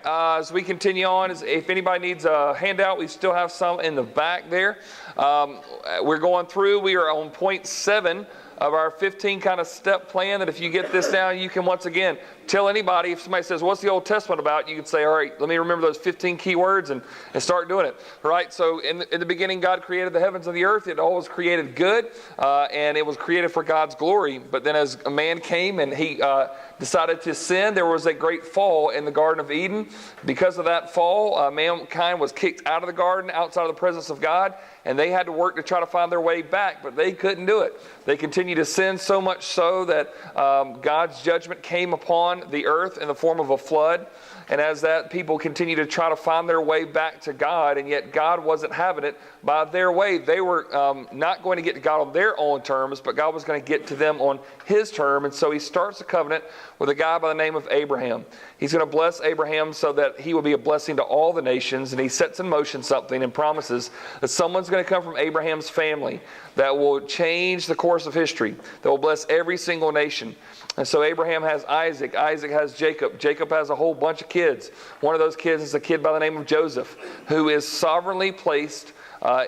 As we continue on, if anybody needs a handout, we still have some in the back there. We're going through, we are on point 7 of our 15 kind of step plan, that if you get this down, you can once again tell anybody. If somebody says, what's the Old Testament about? You can say, all right, let me remember those 15 key words and start doing it. All right, so in the beginning, God created the heavens and the earth. It all was created good, and it was created for God's glory. But then as a man came and he decided to sin, there was a great fall in the Garden of Eden. Because of that fall, mankind was kicked out of the garden, outside of the presence of God, and they had to work to try to find their way back, but they couldn't do it. They continued to sin, so much so that God's judgment came upon the earth in the form of a flood. And as that, people continue to try to find their way back to God, and yet God wasn't having it by their way. They were not going to get to God on their own terms, but God was going to get to them on His term. And so He starts a covenant with a guy by the name of Abraham. He's going to bless Abraham so that he will be a blessing to all the nations, and He sets in motion something and promises that someone's going to come from Abraham's family that will change the course of history, that will bless every single nation. And so Abraham has Isaac. Isaac has Jacob. Jacob has a whole bunch of kids. One of those kids is a kid by the name of Joseph, who is sovereignly placed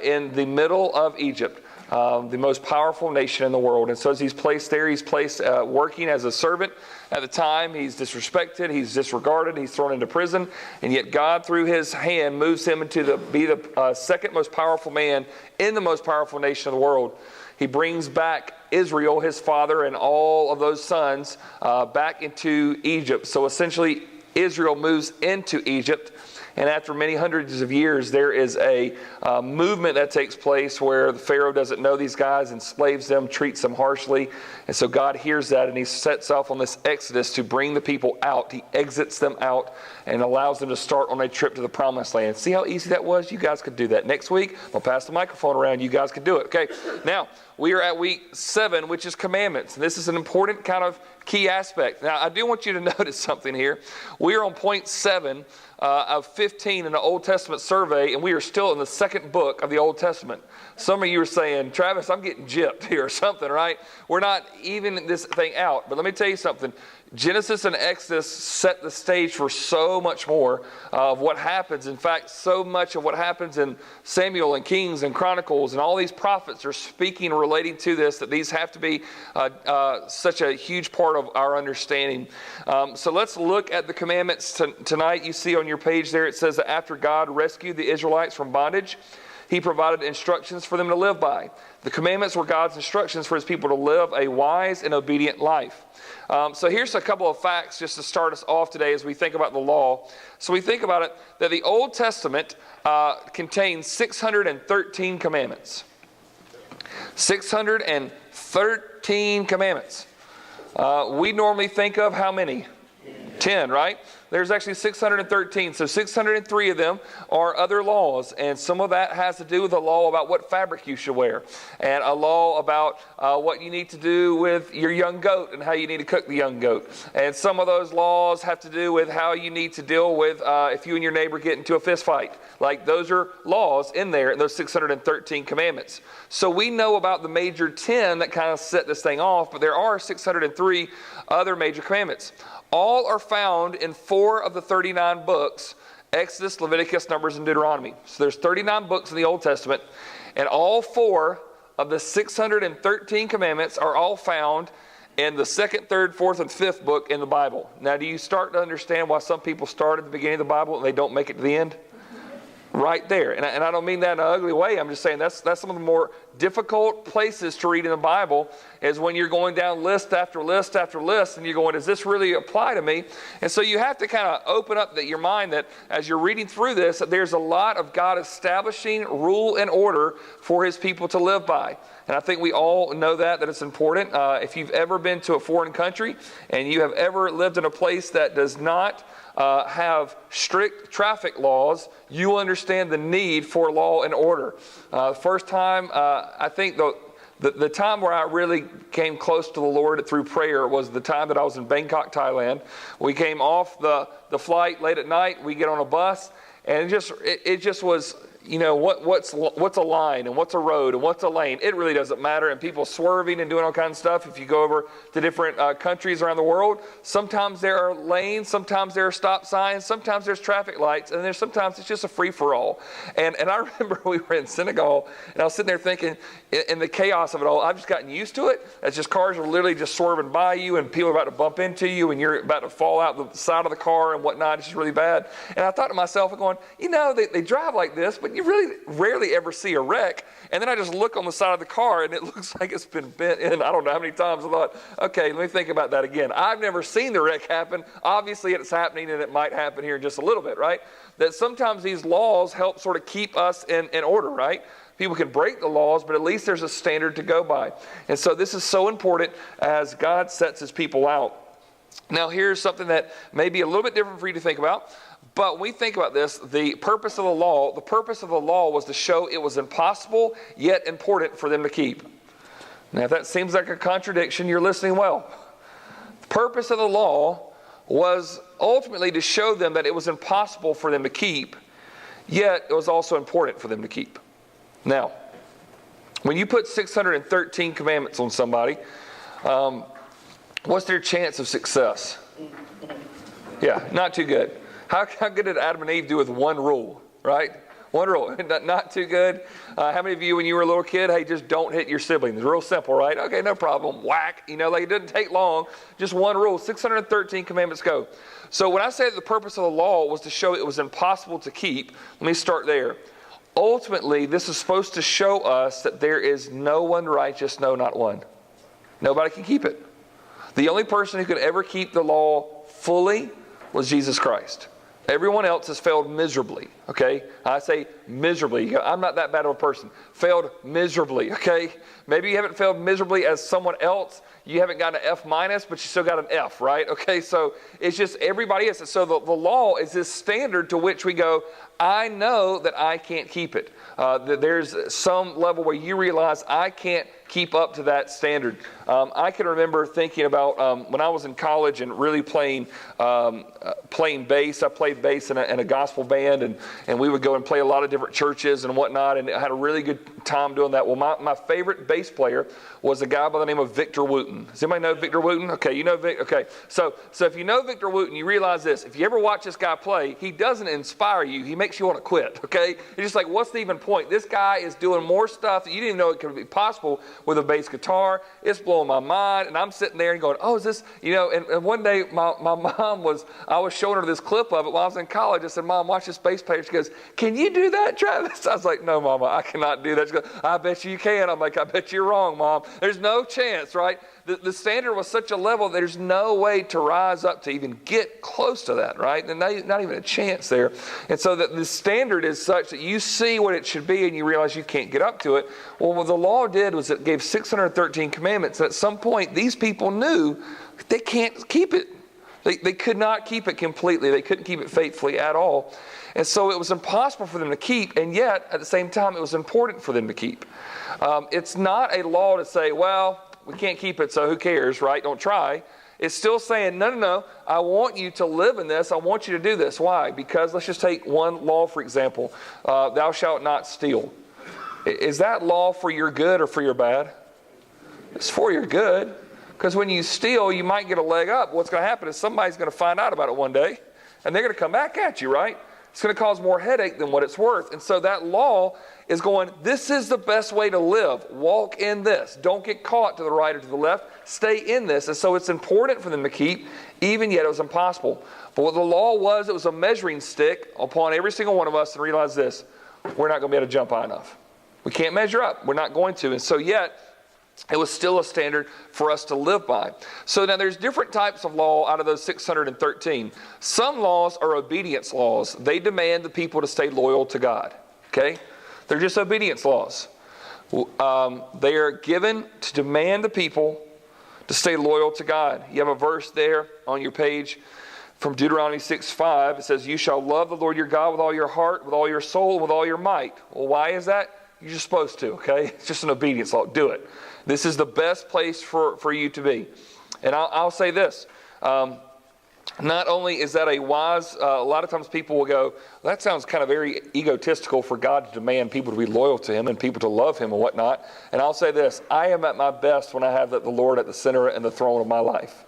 in the middle of Egypt, the most powerful nation in the world. And so as he's placed there, he's placed working as a servant. At the time, he's disrespected, he's disregarded, he's thrown into prison. And yet God, through His hand, moves him into be the second most powerful man in the most powerful nation of the world. He brings back Israel, his father, and all of those sons back into Egypt. So essentially, Israel moves into Egypt. And after many hundreds of years, there is a movement that takes place where the Pharaoh doesn't know these guys, enslaves them, treats them harshly. And so God hears that, and He sets off on this exodus to bring the people out. He exits them out and allows them to start on a trip to the Promised Land. See how easy that was? You guys could do that. Next week, I'll pass the microphone around. You guys could do it. Okay, now we are at week 7, which is commandments. And this is an important kind of key aspect. Now, I do want you to notice something here. We are on point 7 of 15 in the Old Testament survey, and we are still in the second book of the Old Testament. Some of you are saying, Travis, I'm getting gypped here or something, right? We're not evening this thing out. But let me tell you something. Genesis and Exodus set the stage for so much more of what happens. In fact, so much of what happens in Samuel and Kings and Chronicles and all these prophets are speaking relating to this, that these have to be such a huge part of our understanding. So let's look at the commandments tonight. You see on your page there, it says that after God rescued the Israelites from bondage, He provided instructions for them to live by. The commandments were God's instructions for His people to live a wise and obedient life. So here's a couple of facts just to start us off today as we think about the law. So we think about it, that the Old Testament contains 613 commandments. 613 commandments. We normally think of how many? 10, right? There's actually 613. So 603 of them are other laws. And some of that has to do with a law about what fabric you should wear. And a law about what you need to do with your young goat and how you need to cook the young goat. And some of those laws have to do with how you need to deal with if you and your neighbor get into a fist fight. Like those are laws in there in those 613 commandments. So we know about the major 10 that kind of set this thing off. But there are 603 other major commandments. All are found in 4 of the 39 books, Exodus, Leviticus, Numbers, and Deuteronomy. So there's 39 books in the Old Testament, and all 4 of the 613 commandments are all found in the 2nd, 3rd, 4th, and 5th book in the Bible. Now, do you start to understand why some people start at the beginning of the Bible and they don't make it to the end? Right there. And I don't mean that in an ugly way. I'm just saying that's some of the more difficult places to read in the Bible, is when you're going down list after list after list, and you're going, does this really apply to me? And so you have to kind of open up your mind that as you're reading through this, that there's a lot of God establishing rule and order for His people to live by. And I think we all know that it's important. If you've ever been to a foreign country and you have ever lived in a place that does not have strict traffic laws, you understand the need for law and order. First time, I think the time where I really came close to the Lord through prayer was the time that I was in Bangkok, Thailand. We came off the flight late at night. We get on a bus, and it just was what's a line and what's a road and what's a lane. It really doesn't matter. And people swerving and doing all kinds of stuff. If you go over to different countries around the world, sometimes there are lanes, sometimes there are stop signs, sometimes there's traffic lights, and sometimes it's just a free-for-all. And I remember we were in Senegal, and I was sitting there thinking, in the chaos of it all, I've just gotten used to it. It's just cars are literally just swerving by you, and people are about to bump into you, and you're about to fall out the side of the car and whatnot. It's just really bad. And I thought to myself, going, they drive like this, but you really rarely ever see a wreck. And then I just look on the side of the car, and it looks like it's been bent in. I don't know how many times. I thought, okay, let me think about that again. I've never seen the wreck happen. Obviously, it's happening, and it might happen here in just a little bit, right? That sometimes these laws help sort of keep us in order, right? People can break the laws, but at least there's a standard to go by. And so this is so important as God sets his people out. Now, here's something that may be a little bit different for you to think about. But when we think about this, the purpose of the law was to show it was impossible, yet important for them to keep. Now, if that seems like a contradiction, you're listening well. The purpose of the law was ultimately to show them that it was impossible for them to keep, yet it was also important for them to keep. Now, when you put 613 commandments on somebody, what's their chance of success? Yeah, not too good. How good did Adam and Eve do with one rule, right? One rule. Not too good. How many of you, when you were a little kid, hey, just don't hit your siblings? It's real simple, right? Okay, no problem. Whack. It didn't take long. Just one rule. 613 commandments go. So when I say that the purpose of the law was to show it was impossible to keep, let me start there. Ultimately, this is supposed to show us that there is no one righteous, no, not one. Nobody can keep it. The only person who could ever keep the law fully was Jesus Christ. Everyone else has failed miserably, okay? I say miserably. I'm not that bad of a person. Failed miserably, okay? Maybe you haven't failed miserably as someone else. You haven't got an F minus, but you still got an F, right? Okay, so it's just everybody else. So the law is this standard to which we go, I know that I can't keep it. That there's some level where you realize I can't keep up to that standard. I can remember thinking about when I was in college and really playing bass. I played bass in a gospel band, and we would go and play a lot of different churches and whatnot, and I had a really good time doing that. Well, my favorite bass player was a guy by the name of Victor Wooten. Does anybody know Victor Wooten? Okay, you know Victor. Okay, so if you know Victor Wooten, you realize this. If you ever watch this guy play, he doesn't inspire you. He makes you want to quit, okay? It's just like, what's the even point? This guy is doing more stuff that you didn't even know it could be possible with a bass guitar. It's blowing my mind, and I'm sitting there and going, oh, is this, and one day my mom I was showing her this clip of it while I was in college. I said, Mom, watch this bass player. She goes, can you do that, Travis? I was like, no, Mama, I cannot do that. She goes, I bet you can. I'm like, I bet you're wrong, Mom. There's no chance, right? The standard was such a level, there's no way to rise up to even get close to that, right? And not even a chance there. And so that the standard is such that you see what it should be and you realize you can't get up to it. Well, what the law did was it gave 613 commandments. And at some point, these people knew they can't keep it. They could not keep it completely. They couldn't keep it faithfully at all. And so it was impossible for them to keep, and yet, at the same time, it was important for them to keep. It's not a law to say, well, we can't keep it, so who cares, right? Don't try. It's still saying, no, I want you to live in this. I want you to do this. Why? Because let's just take one law, for example. Thou shalt not steal. Is that law for your good or for your bad? It's for your good. Because when you steal, you might get a leg up. What's going to happen is somebody's going to find out about it one day, and they're going to come back at you, right? It's going to cause more headache than what it's worth. And so that law is going, this is the best way to live. Walk in this. Don't get caught to the right or to the left. Stay in this. And so it's important for them to keep, even yet it was impossible. But what the law was, it was a measuring stick upon every single one of us to realize this. We're not going to be able to jump high enough. We can't measure up. We're not going to. And so yet, it was still a standard for us to live by. So now there's different types of law out of those 613. Some laws are obedience laws. They demand the people to stay loyal to God. Okay? They're just obedience laws. They are given to demand the people to stay loyal to God. You have a verse there on your page from Deuteronomy 6:5. It says, you shall love the Lord your God with all your heart, with all your soul, with all your might. Well, why is that? You're just supposed to, okay? It's just an obedience law. Do it. This is the best place for you to be. And I'll say this. not only is that a wise, a lot of times people will go, that sounds kind of very egotistical for God to demand people to be loyal to him and people to love him and whatnot. And I'll say this, I am at my best when I have the Lord at the center and the throne of my life.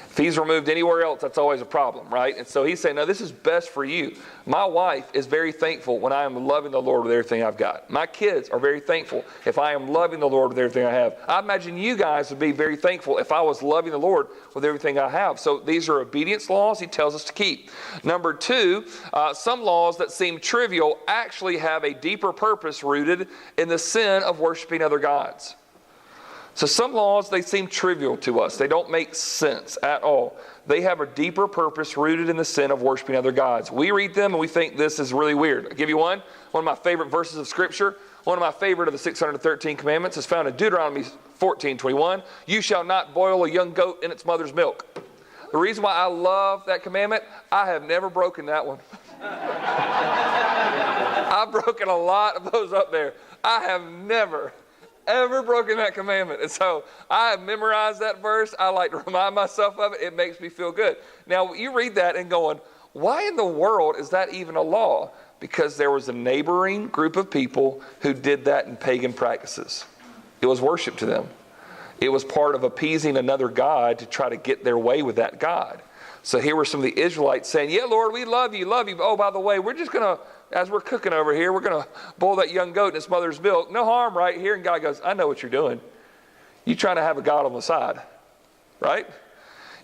If he's removed anywhere else, that's always a problem, right? And so he's saying, no, this is best for you. My wife is very thankful when I am loving the Lord with everything I've got. My kids are very thankful if I am loving the Lord with everything I have. I imagine you guys would be very thankful if I was loving the Lord with everything I have. So these are obedience laws he tells us to keep. Number two, some laws that seem trivial actually have a deeper purpose rooted in the sin of worshiping other gods. So some laws, they seem trivial to us. They don't make sense at all. They have a deeper purpose rooted in the sin of worshiping other gods. We read them and we think this is really weird. I'll give you one of my favorite verses of Scripture. One of my favorite of the 613 commandments is found in Deuteronomy 14:21. You shall not boil a young goat in its mother's milk. The reason why I love that commandment, I have never broken that one. I've broken a lot of those up there. I have never ever broken that commandment. And so I have memorized that verse. I like to remind myself of it. It makes me feel good. Now, you read that and going, why in the world is that even a law? Because there was a neighboring group of people who did that in pagan practices. It was worship to them. It was part of appeasing another god to try to get their way with that god. So here were some of the Israelites saying, yeah, Lord, we love you. Oh, by the way, we're just going to, as we're cooking over here, we're going to boil that young goat in its mother's milk. No harm right here. And God goes, I know what you're doing. You're trying to have a God on the side, right?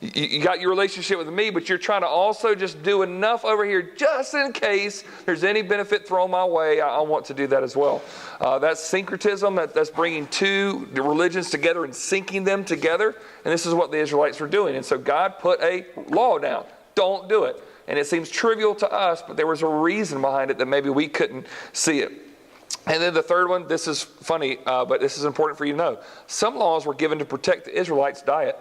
You got your relationship with me, but you're trying to also just do enough over here just in case there's any benefit thrown my way. I want to do that as well. That's syncretism. That's bringing two religions together and syncing them together. And this is what the Israelites were doing. And so God put a law down. Don't do it. And it seems trivial to us, but there was a reason behind it that maybe we couldn't see it. And then the third one, this is funny, but this is important for you to know. Some laws were given to protect the Israelites' diet.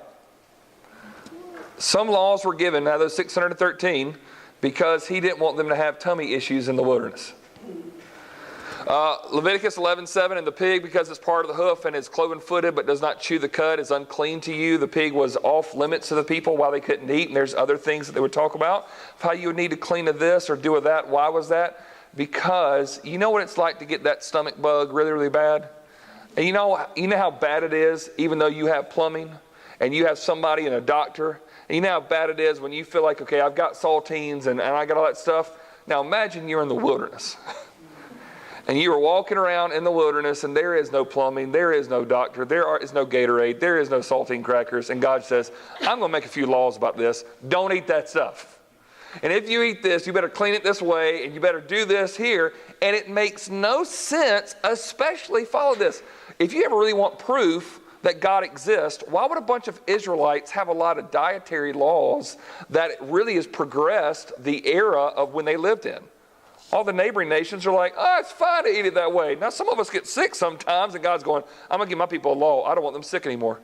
Some laws were given, now those 613, because he didn't want them to have tummy issues in the wilderness. Leviticus 11:7, and the pig, because it's part of the hoof and is cloven-footed but does not chew the cud, is unclean to you. The pig was off limits to the people while they couldn't eat, and there's other things that they would talk about. How you would need to clean of this or do with that. Why was that? Because you know what it's like to get that stomach bug really, really bad? And you know how bad it is, even though you have plumbing and you have somebody and a doctor. And you know how bad it is when you feel like, okay, I've got saltines and I got all that stuff. Now imagine you're in the wilderness. And you are walking around in the wilderness and there is no plumbing, there is no doctor, there is no Gatorade, there is no saltine crackers. And God says, I'm going to make a few laws about this. Don't eat that stuff. And if you eat this, you better clean it this way and you better do this here. And it makes no sense, especially follow this. If you ever really want proof that God exists, why would a bunch of Israelites have a lot of dietary laws that really has progressed the era of when they lived in? All the neighboring nations are like, oh, it's fine to eat it that way. Now, some of us get sick sometimes, and God's going, I'm going to give my people a law. I don't want them sick anymore.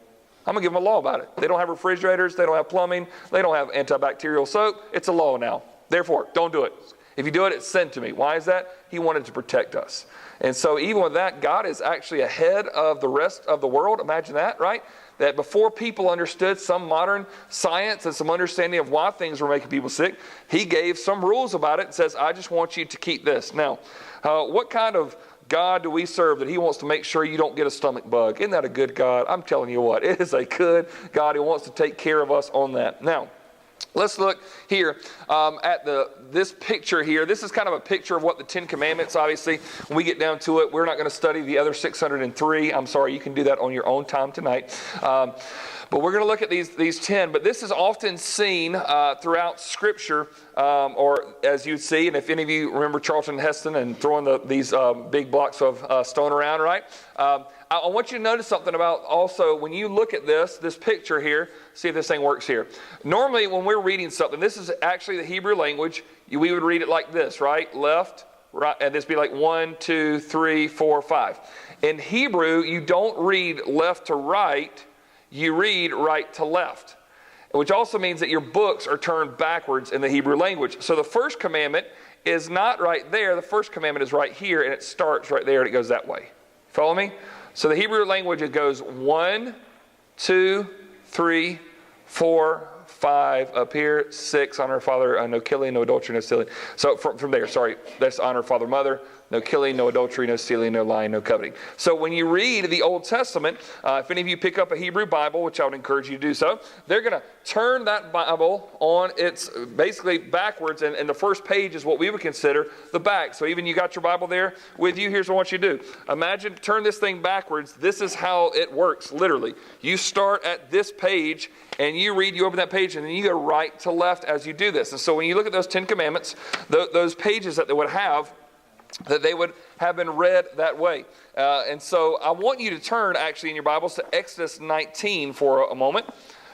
I'm going to give them a law about it. They don't have refrigerators. They don't have plumbing. They don't have antibacterial soap. It's a law now. Therefore, don't do it. If you do it, it's sin to me. Why is that? He wanted to protect us. And so even with that, God is actually ahead of the rest of the world. Imagine that, right? That before people understood some modern science and some understanding of why things were making people sick, he gave some rules about it and says, I just want you to keep this. Now, what kind of God do we serve that he wants to make sure you don't get a stomach bug? Isn't that a good God? I'm telling you what, it is a good God who wants to take care of us on that. Now, let's look here at this picture here. This is kind of a picture of what the Ten Commandments, obviously. When we get down to it, we're not going to study the other 603. I'm sorry, you can do that on your own time tonight. But we're going to look at these 10. But this is often seen throughout Scripture, or as you'd see, and if any of you remember Charlton Heston and throwing these big blocks of stone around, right? I want you to notice something about also when you look at this picture here, see if this thing works here. Normally when we're reading something, this is actually the Hebrew language. We would read it like this, right? Left, right, and this would be like 1, 2, 3, 4, 5. In Hebrew, you don't read left to right, you read right to left, which also means that your books are turned backwards in the Hebrew language. So the first commandment is not right there. The first commandment is right here, and it starts right there, and it goes that way. Follow me? So the Hebrew language, it goes 1, 2, 3, 4, 5 up here, 6, honor father, no killing, no adultery, no stealing. So from there, sorry, that's honor father, mother, no killing, no adultery, no stealing, no lying, no coveting. So when you read the Old Testament, if any of you pick up a Hebrew Bible, which I would encourage you to do so, they're going to turn that Bible on its basically backwards, and the first page is what we would consider the back. So even you got your Bible there with you, here's what I want you to do. Imagine, turn this thing backwards. This is how it works, literally. You start at this page, and you open that page, and then you go right to left as you do this. And so when you look at those 10 Commandments, those pages that they would have been read that way. And so I want you to turn, actually, in your Bibles to Exodus 19 for a moment,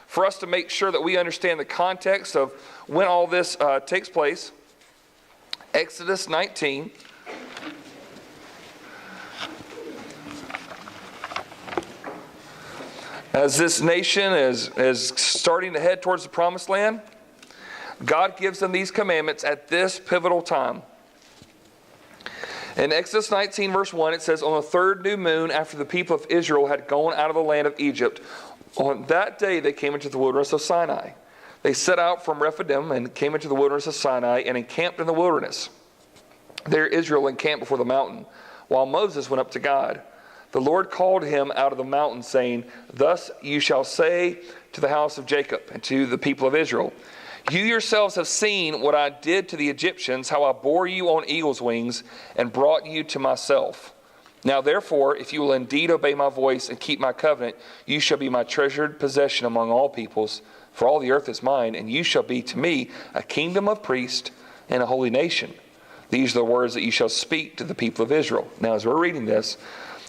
for us to make sure that we understand the context of when all this takes place. Exodus 19. As this nation is starting to head towards the promised land, God gives them these commandments at this pivotal time. In Exodus 19 verse 1, it says, on the third new moon after the people of Israel had gone out of the land of Egypt, on that day they came into the wilderness of Sinai. They set out from Rephidim and came into the wilderness of Sinai and encamped in the wilderness. There Israel encamped before the mountain, while Moses went up to God. The Lord called him out of the mountain, saying, thus you shall say to the house of Jacob and to the people of Israel, you yourselves have seen what I did to the Egyptians, how I bore you on eagle's wings and brought you to myself. Now therefore, if you will indeed obey my voice and keep my covenant, you shall be my treasured possession among all peoples, for all the earth is mine, and you shall be to me a kingdom of priests and a holy nation. These are the words that you shall speak to the people of Israel. Now as we're reading this,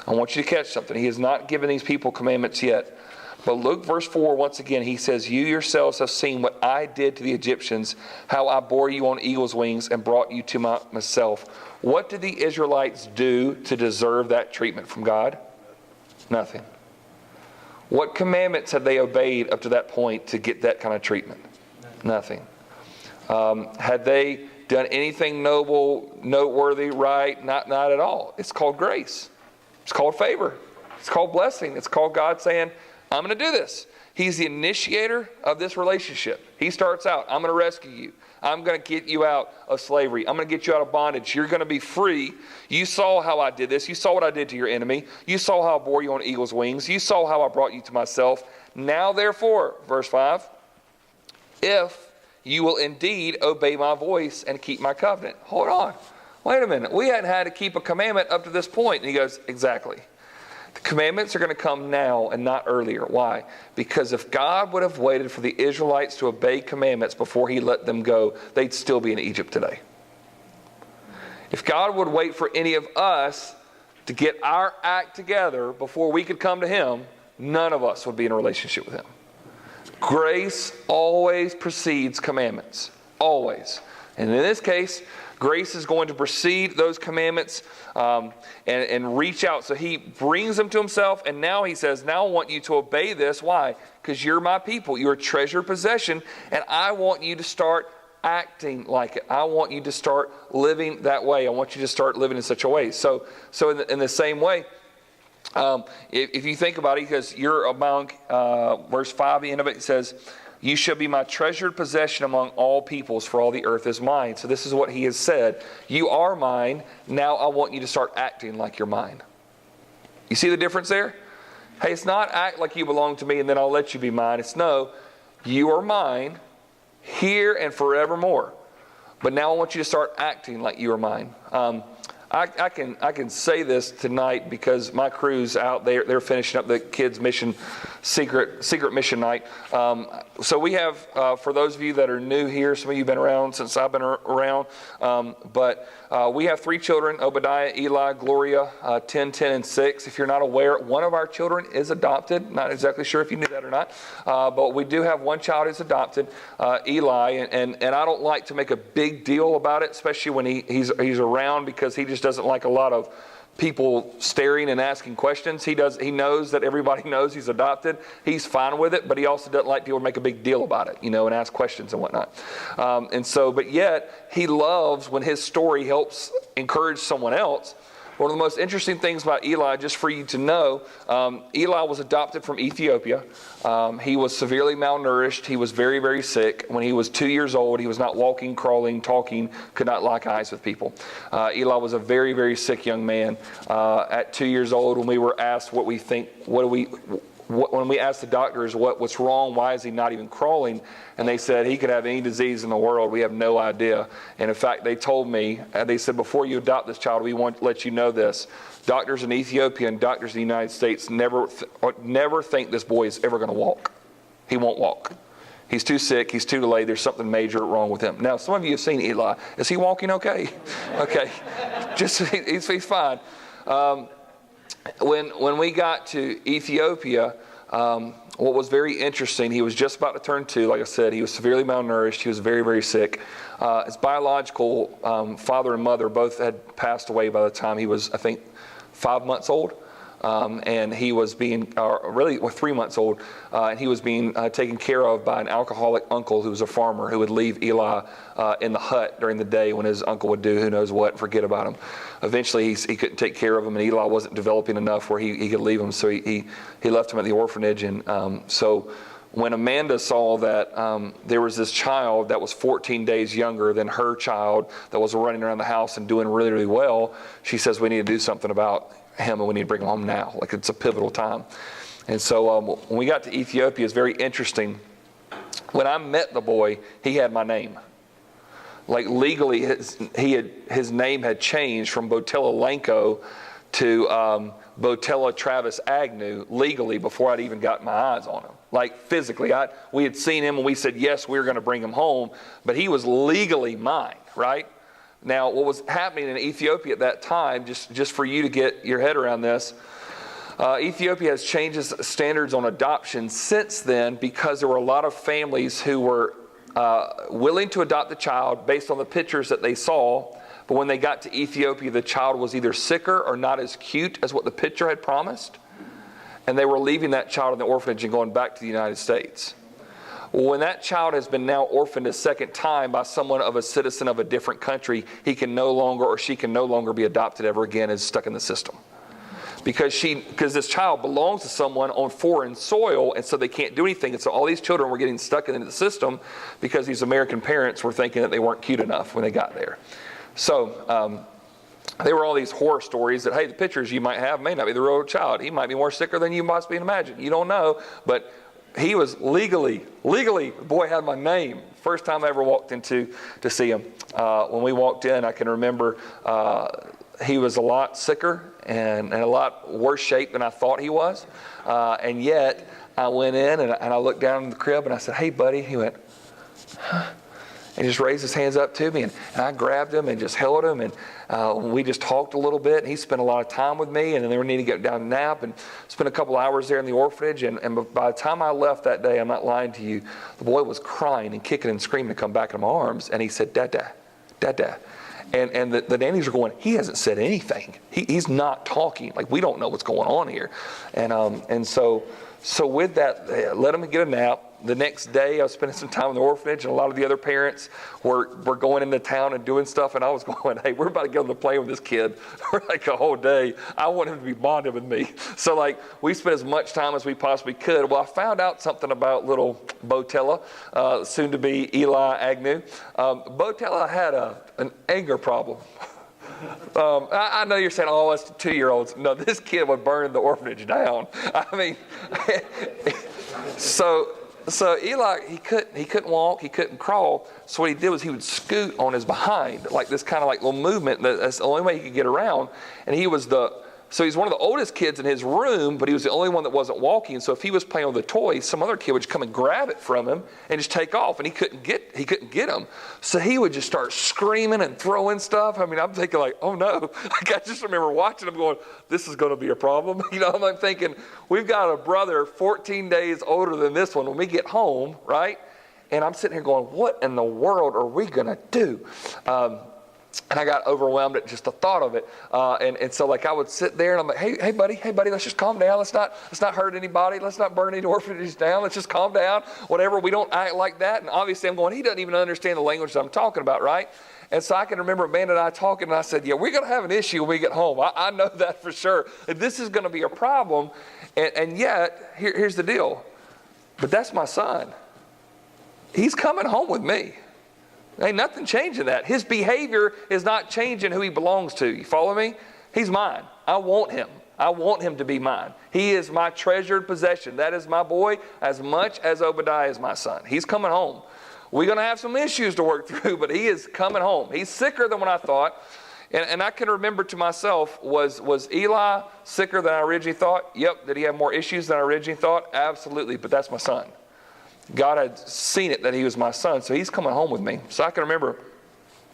I want you to catch something. He has not given these people commandments yet. But look, verse 4, once again, he says, you yourselves have seen what I did to the Egyptians, how I bore you on eagle's wings and brought you to myself. What did the Israelites do to deserve that treatment from God? Nothing. What commandments had they obeyed up to that point to get that kind of treatment? Nothing. Had they done anything noble, noteworthy, right? Not at all. It's called grace. It's called favor. It's called blessing. It's called God saying, I'm going to do this. He's the initiator of this relationship. He starts out, I'm going to rescue you. I'm going to get you out of slavery. I'm going to get you out of bondage. You're going to be free. You saw how I did this. You saw what I did to your enemy. You saw how I bore you on eagle's wings. You saw how I brought you to myself. Now therefore, verse 5, if you will indeed obey my voice and keep my covenant. Hold on. Wait a minute. We hadn't had to keep a commandment up to this point. And he goes, exactly. The commandments are going to come now and not earlier. Why? Because if God would have waited for the Israelites to obey commandments before he let them go, they'd still be in Egypt today. If God would wait for any of us to get our act together before we could come to him, none of us would be in a relationship with him. Grace always precedes commandments. Always. And in this case, grace is going to precede those commandments and reach out. So he brings them to himself, and now he says, now I want you to obey this. Why? Because you're my people. You're a treasured possession, and I want you to start acting like it. I want you to start living that way. I want you to start living in such a way. So in the same way, if you think about it, because you're among, verse 5, the end of it says, you shall be my treasured possession among all peoples, for all the earth is mine. So this is what he has said. You are mine. Now I want you to start acting like you're mine. You see the difference there? Hey, it's not act like you belong to me and then I'll let you be mine. It's no, you are mine here and forevermore. But now I want you to start acting like you are mine. I can say this tonight because my crew's out there. They're finishing up the kids' mission, secret mission night. So we have, for those of you that are new here, some of you have been around since I've been around, but we have 3 children, Obadiah, Eli, Gloria, 10, 10, and 6. If you're not aware, one of our children is adopted. Not exactly sure if you knew that or not, but we do have one child who's adopted, Eli, and I don't like to make a big deal about it, especially when he's around, because he just doesn't like a lot of people staring and asking questions. He knows that everybody knows he's adopted. He's fine with it, but he also doesn't like people to make a big deal about it, and ask questions and whatnot. But yet he loves when his story helps encourage someone else. One of the most interesting things about Eli, just for you to know, Eli was adopted from Ethiopia. He was severely malnourished. He was very, very sick. When he was 2 years old, he was not walking, crawling, talking, could not lock eyes with people. Eli was a very, very sick young man. At 2 years old, when we were asked what we think, when we asked the doctors what's wrong, why is he not even crawling, and they said he could have any disease in the world, we have no idea. And in fact, they told me, they said, before you adopt this child, we want to let you know this. Doctors in Ethiopia and doctors in the United States never think this boy is ever going to walk. He won't walk. He's too sick. He's too delayed. There's something major wrong with him. Now, some of you have seen Eli. Is he walking okay? Okay. He's fine. When we got to Ethiopia, what was very interesting, he was just about to turn 2. Like I said, he was severely malnourished. He was very, very sick. His biological father and mother both had passed away by the time he was, I think, 5 months old. And he was being, 3 months old, and he was being taken care of by an alcoholic uncle who was a farmer who would leave Eli in the hut during the day when his uncle would do who knows what and forget about him. Eventually, he couldn't take care of him, and Eli wasn't developing enough where he could leave him, so he left him at the orphanage. And so when Amanda saw that there was this child that was 14 days younger than her child that was running around the house and doing really, really well, she says, we need to do something about him, and we need to bring him home now. Like, it's a pivotal time. And so when we got to Ethiopia, it's very interesting. When I met the boy, he had my name. Like, legally, his name had changed from Botella Lanko to Botella Travis Agnew legally before I'd even got my eyes on him. Like, physically, we had seen him and we said, yes, we were going to bring him home, but he was legally mine, right? Now, what was happening in Ethiopia at that time, just for you to get your head around this, Ethiopia has changed its standards on adoption since then because there were a lot of families who were willing to adopt the child based on the pictures that they saw, but when they got to Ethiopia, the child was either sicker or not as cute as what the picture had promised, and they were leaving that child in the orphanage and going back to the United States. Well, when that child has been now orphaned a second time by someone of a citizen of a different country, he can no longer, or she can no longer be adopted ever again, is stuck in the system. Because this child belongs to someone on foreign soil, and so they can't do anything. And so all these children were getting stuck into the system because these American parents were thinking that they weren't cute enough when they got there. So there were all these horror stories that, hey, the pictures you might have may not be the real child. He might be more sicker than you possibly imagine. You don't know, but he was legally, the boy had my name. First time I ever walked in to see him. When we walked in, I can remember he was a lot sicker and a lot worse shape than I thought he was. And yet, I went in and I looked down in the crib and I said, hey, buddy. He went, huh? And just raised his hands up to me, and I grabbed him and just held him, and we just talked a little bit, and he spent a lot of time with me, and then we needed to get down and nap, and spent a couple hours there in the orphanage, and by the time I left that day, I'm not lying to you, the boy was crying and kicking and screaming to come back in my arms, and he said, Dada, Dada. And the nannies are going, he hasn't said anything. He's not talking. Like, we don't know what's going on here. And so with that, let him get a nap. The next day, I was spending some time in the orphanage, and a lot of the other parents were going into town and doing stuff, and I was going, hey, we're about to get on the plane with this kid for like a whole day. I want him to be bonded with me. So, like, we spent as much time as we possibly could. Well, I found out something about little Botella, soon to be Eli Agnew. Botella had an anger problem. I know you're saying, oh, it's 2-year-olds. No, this kid would burn the orphanage down. I mean, So Eli, he couldn't walk, he couldn't crawl. So what he did was he would scoot on his behind, like this kind of like little movement. That's the only way he could get around. And he's one of the oldest kids in his room, but he was the only one that wasn't walking. So if he was playing with a toy, some other kid would just come and grab it from him and just take off, and he couldn't get him. So he would just start screaming and throwing stuff. I mean, I'm thinking like, oh no. Like, I just remember watching him going, this is going to be a problem. You know, I'm thinking, we've got a brother 14 days older than this one when we get home, right? And I'm sitting here going, what in the world are we going to do? And I got overwhelmed at just the thought of it. And so like I would sit there and I'm like, hey buddy, let's just calm down. Let's not hurt anybody. Let's not burn any orphanages down. Let's just calm down. Whatever, we don't act like that. And obviously I'm going, he doesn't even understand the language that I'm talking about, right? And so I can remember Amanda and I talking, and I said, yeah, we're going to have an issue when we get home. I know that for sure. This is going to be a problem. And yet, here's the deal. But that's my son. He's coming home with me. Ain't nothing changing that. His behavior is not changing who he belongs to. You follow me? He's mine. I want him. I want him to be mine. He is my treasured possession. That is my boy as much as Obadiah is my son. He's coming home. We're going to have some issues to work through, but he is coming home. He's sicker than what I thought. And I can remember to myself, was Eli sicker than I originally thought? Yep. Did he have more issues than I originally thought? Absolutely. But that's my son. God had seen it that he was my son, so he's coming home with me. So I can remember,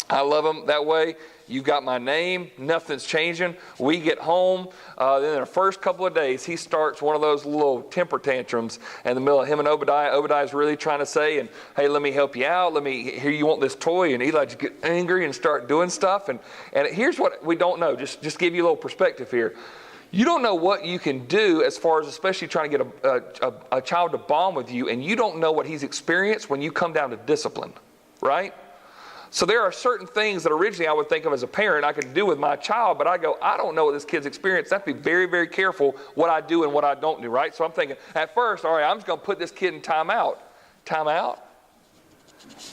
I love him that way. You've got my name. Nothing's changing. We get home. Then in the first couple of days, he starts one of those little temper tantrums in the middle of him and Obadiah. Obadiah's really trying to say, and hey, let me help you out. Let me hear you want this toy. And Eli just get angry and start doing stuff. And here's what we don't know. Just give you a little perspective here. You don't know what you can do as far as especially trying to get a child to bond with you, and you don't know what he's experienced when you come down to discipline, right? So there are certain things that originally I would think of as a parent I could do with my child, but I go, I don't know what this kid's experienced. I have to be very, very careful what I do and what I don't do, right? So I'm thinking, at first, all right, I'm just going to put this kid in timeout. Timeout?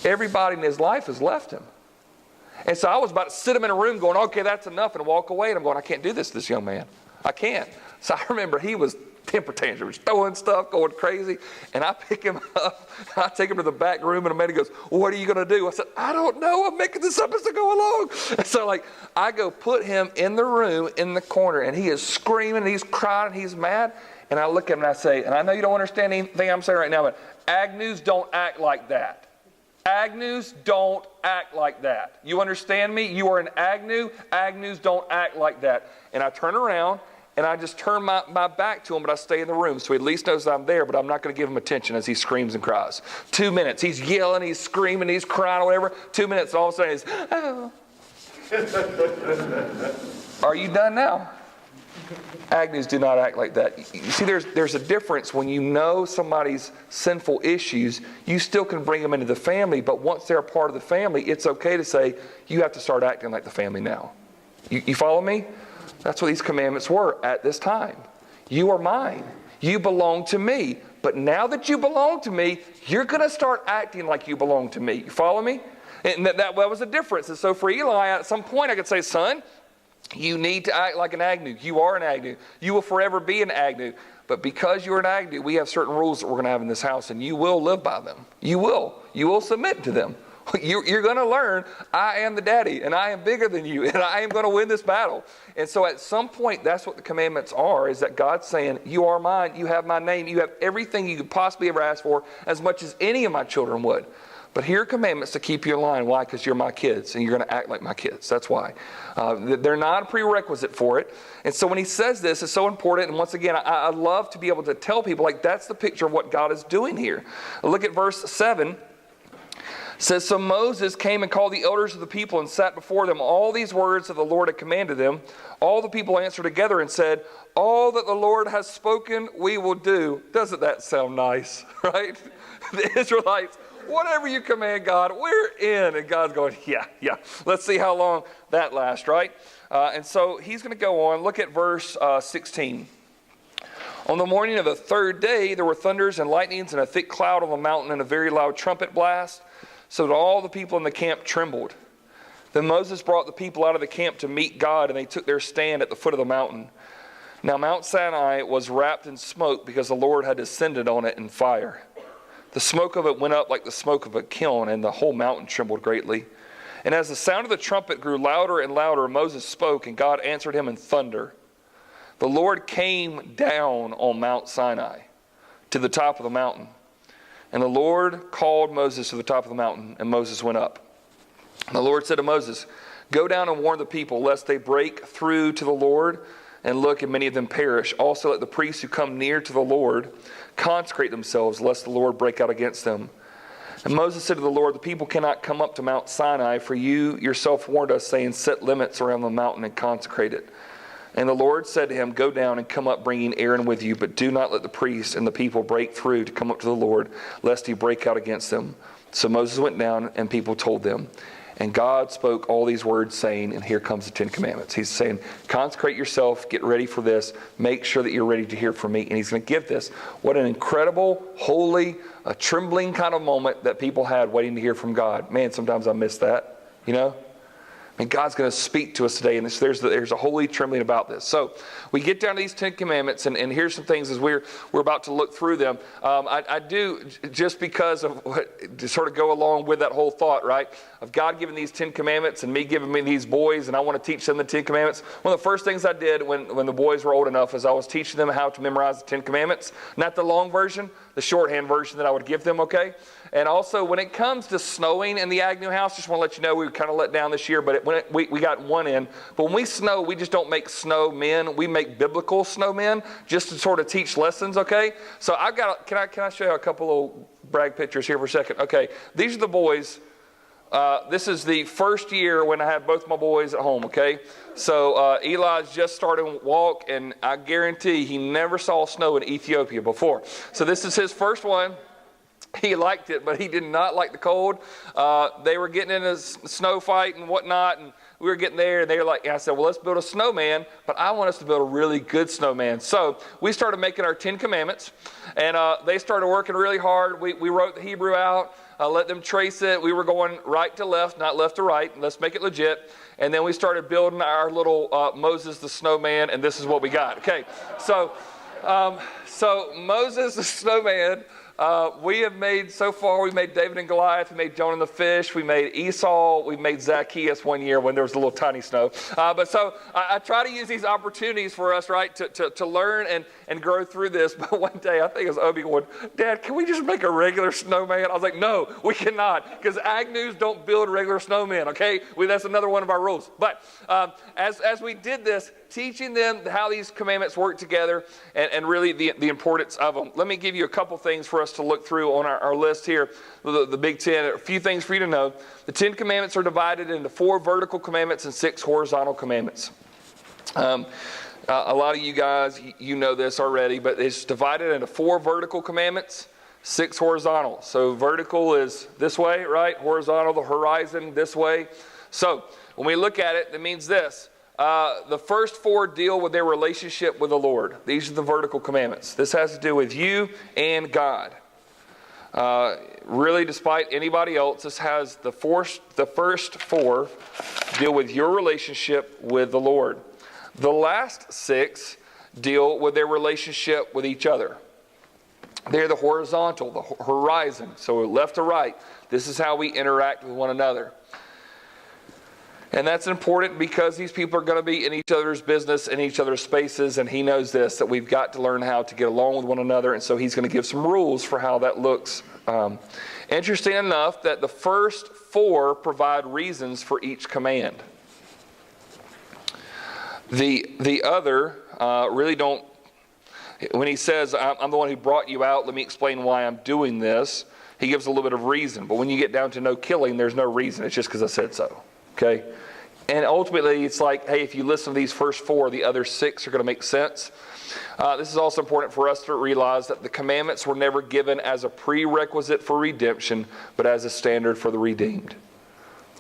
Everybody in his life has left him. And so I was about to sit him in a room going, okay, that's enough, and walk away. And I'm going, I can't do this to this young man. I can't. So I remember he was temper tantrums, throwing stuff, going crazy. And I pick him up, and I take him to the back room, and Amanda goes, well, what are you going to do? I said, I don't know. I'm making this up as I go along. And so I go put him in the room in the corner, and he is screaming, and he's crying, and he's mad. And I look at him and I say, and I know you don't understand anything I'm saying right now, but Agnews don't act like that. Agnews don't act like that. You understand me? You are an Agnew. Agnews don't act like that. And I turn around, and I just turn my back to him, but I stay in the room so he at least knows I'm there, but I'm not going to give him attention as he screams and cries. 2 minutes. He's yelling, he's screaming, he's crying, whatever. 2 minutes, all of a sudden he's, oh. Are you done now? Agnews do not act like that. You see, there's a difference when you know somebody's sinful issues. You still can bring them into the family, but once they're a part of the family, it's okay to say, you have to start acting like the family now. You follow me? That's what these commandments were at this time. You are mine. You belong to me. But now that you belong to me, you're going to start acting like you belong to me. You follow me? And that was the difference. And so for Eli, at some point I could say, son, you need to act like an Agnew. You are an Agnew. You will forever be an Agnew. But because you're an Agnew, we have certain rules that we're going to have in this house, and you will live by them. You will. You will submit to them. You're going to learn, I am the daddy, and I am bigger than you, and I am going to win this battle. And so at some point, that's what the commandments are, is that God's saying, you are mine, you have my name, you have everything you could possibly ever ask for, as much as any of my children would. But here are commandments to keep you in line. Why? Because you're my kids, and you're going to act like my kids. That's why. They're not a prerequisite for it. And so when he says this, it's so important. And once again, I love to be able to tell people, that's the picture of what God is doing here. Look at verse 7. It says, so Moses came and called the elders of the people and sat before them all these words that the Lord had commanded them. All the people answered together and said, all that the Lord has spoken, we will do. Doesn't that sound nice, right? The Israelites, whatever you command, God, we're in. And God's going, yeah. Let's see how long that lasts, right? And so he's going to go on. Look at verse 16. On the morning of the third day, there were thunders and lightnings and a thick cloud on the mountain and a very loud trumpet blast, so that all the people in the camp trembled. Then Moses brought the people out of the camp to meet God, and they took their stand at the foot of the mountain. Now Mount Sinai was wrapped in smoke because the Lord had descended on it in fire. The smoke of it went up like the smoke of a kiln, and the whole mountain trembled greatly. And as the sound of the trumpet grew louder and louder, Moses spoke, and God answered him in thunder. The Lord came down on Mount Sinai to the top of the mountain. And the Lord called Moses to the top of the mountain, and Moses went up. And the Lord said to Moses, go down and warn the people, lest they break through to the Lord and look, and many of them perish. Also let the priests who come near to the Lord consecrate themselves, lest the Lord break out against them. And Moses said to the Lord, the people cannot come up to Mount Sinai, for you yourself warned us, saying, set limits around the mountain and consecrate it. And the Lord said to him, go down and come up, bringing Aaron with you, but do not let the priests and the people break through to come up to the Lord, lest he break out against them. So Moses went down, and people told them. And God spoke all these words, saying, and here comes the Ten Commandments. He's saying, consecrate yourself, get ready for this, make sure that you're ready to hear from me. And he's going to give this. What an incredible, holy, a trembling kind of moment that people had waiting to hear from God. Man, sometimes I miss that, you know. And God's going to speak to us today, and there's a holy trembling about this. So we get down to these 10 Commandments, and here's some things as we're about to look through them. I do, just because of what, to sort of go along with that whole thought, right, of God giving these 10 Commandments and me giving me these boys, and I want to teach them the 10 Commandments. One of the first things I did when the boys were old enough is I was teaching them how to memorize the 10 Commandments. Not the long version, the shorthand version that I would give them, okay? And also, when it comes to snowing in the Agnew house, just want to let you know we were kind of let down this year, but we got one in. But when we snow, we just don't make snowmen. We make biblical snowmen just to sort of teach lessons, okay? So I've got, can I show you a couple of brag pictures here for a second? Okay, these are the boys. This is the first year when I had both my boys at home, okay? So Eli's just started to walk, and I guarantee he never saw snow in Ethiopia before. So this is his first one. He liked it, but he did not like the cold. They were getting in a snow fight and whatnot, and we were getting there, and they were like, and I said, well, let's build a snowman, but I want us to build a really good snowman. So we started making our 10 Commandments, and they started working really hard. We wrote the Hebrew out, let them trace it. We were going right to left, not left to right. Let's make it legit. And then we started building our little Moses the snowman, and this is what we got. Okay, so Moses the snowman, we have made, so far, we made David and Goliath, we made Jonah and the fish, we made Esau, we made Zacchaeus one year when there was a little tiny snow. But so I try to use these opportunities for us, right, to learn and grow through this. But one day, I think it was Obi going, Dad, can we just make a regular snowman? I was like, no, we cannot, because Agnews don't build regular snowmen, okay? That's another one of our rules. But as we did this, teaching them how these commandments work together and really the importance of them. Let me give you a couple things for us to look through on our list here, the Big Ten. A few things for you to know. The 10 Commandments are divided into 4 vertical commandments and 6 horizontal commandments. A lot of you guys, you know this already, but it's divided into 4 vertical commandments, 6 horizontal. So vertical is this way, right? Horizontal, the horizon, this way. So when we look at it, that means this. The first 4 deal with their relationship with the Lord. These are the vertical commandments. This has to do with you and God. Really, despite anybody else, this has the first 4 deal with your relationship with the Lord. The last 6 deal with their relationship with each other. They're the horizontal, the horizon. So left to right. This is how we interact with one another. And that's important because these people are going to be in each other's business, in each other's spaces, and he knows this, that we've got to learn how to get along with one another, and so he's going to give some rules for how that looks. Interesting enough that the first 4 provide reasons for each command. The other really don't. When he says, I'm the one who brought you out, let me explain why I'm doing this, he gives a little bit of reason. But when you get down to no killing, there's no reason. It's just because I said so. Okay? And ultimately, it's like, hey, if you listen to these first 4, the other 6 are going to make sense. This is also important for us to realize that the commandments were never given as a prerequisite for redemption, but as a standard for the redeemed.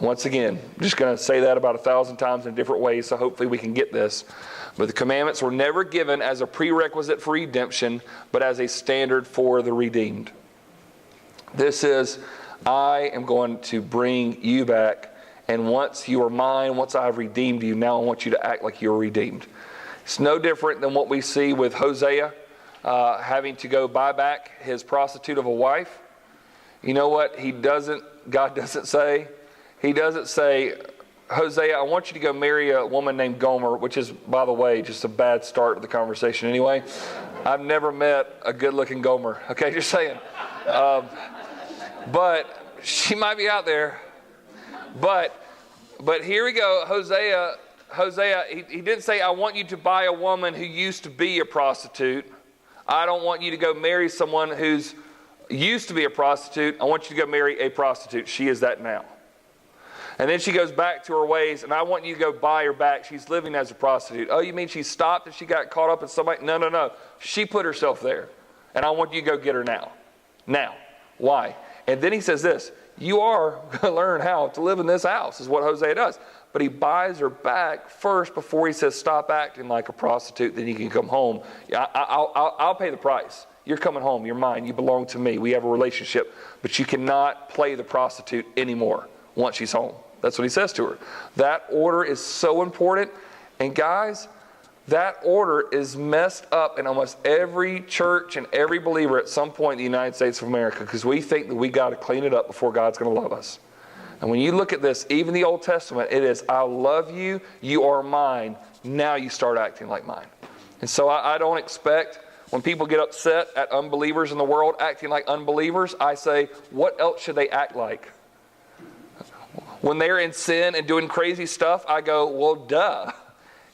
Once again, I'm just going to say that about 1,000 times in different ways, so hopefully we can get this. But the commandments were never given as a prerequisite for redemption, but as a standard for the redeemed. This is, I am going to bring you back. And once you are mine, once I've redeemed you, now I want you to act like you're redeemed. It's no different than what we see with Hosea having to go buy back his prostitute of a wife. You know what God doesn't say? He doesn't say, Hosea, I want you to go marry a woman named Gomer, which is, by the way, just a bad start to the conversation anyway. I've never met a good-looking Gomer. Okay, just saying. But she might be out there. But here we go. Hosea, he didn't say, I want you to buy a woman who used to be a prostitute. I don't want you to go marry someone who's used to be a prostitute. I want you to go marry a prostitute. She is that now. And then she goes back to her ways, and I want you to go buy her back. She's living as a prostitute. Oh, you mean she stopped and she got caught up in somebody? No. She put herself there. And I want you to go get her now. Now. Why? And then he says this, you are going to learn how to live in this house, is what Hosea does. But he buys her back first before he says, stop acting like a prostitute, then you can come home. I'll pay the price. You're coming home. You're mine. You belong to me. We have a relationship. But you cannot play the prostitute anymore once she's home. That's what he says to her. That order is so important. And guys, that order is messed up in almost every church and every believer at some point in the United States of America, because we think that we got to clean it up before God's going to love us. And when you look at this, even the Old Testament, it is, I love you, you are mine, now you start acting like mine. And so I don't expect, when people get upset at unbelievers in the world acting like unbelievers, I say, what else should they act like? When they're in sin and doing crazy stuff, I go, well, duh.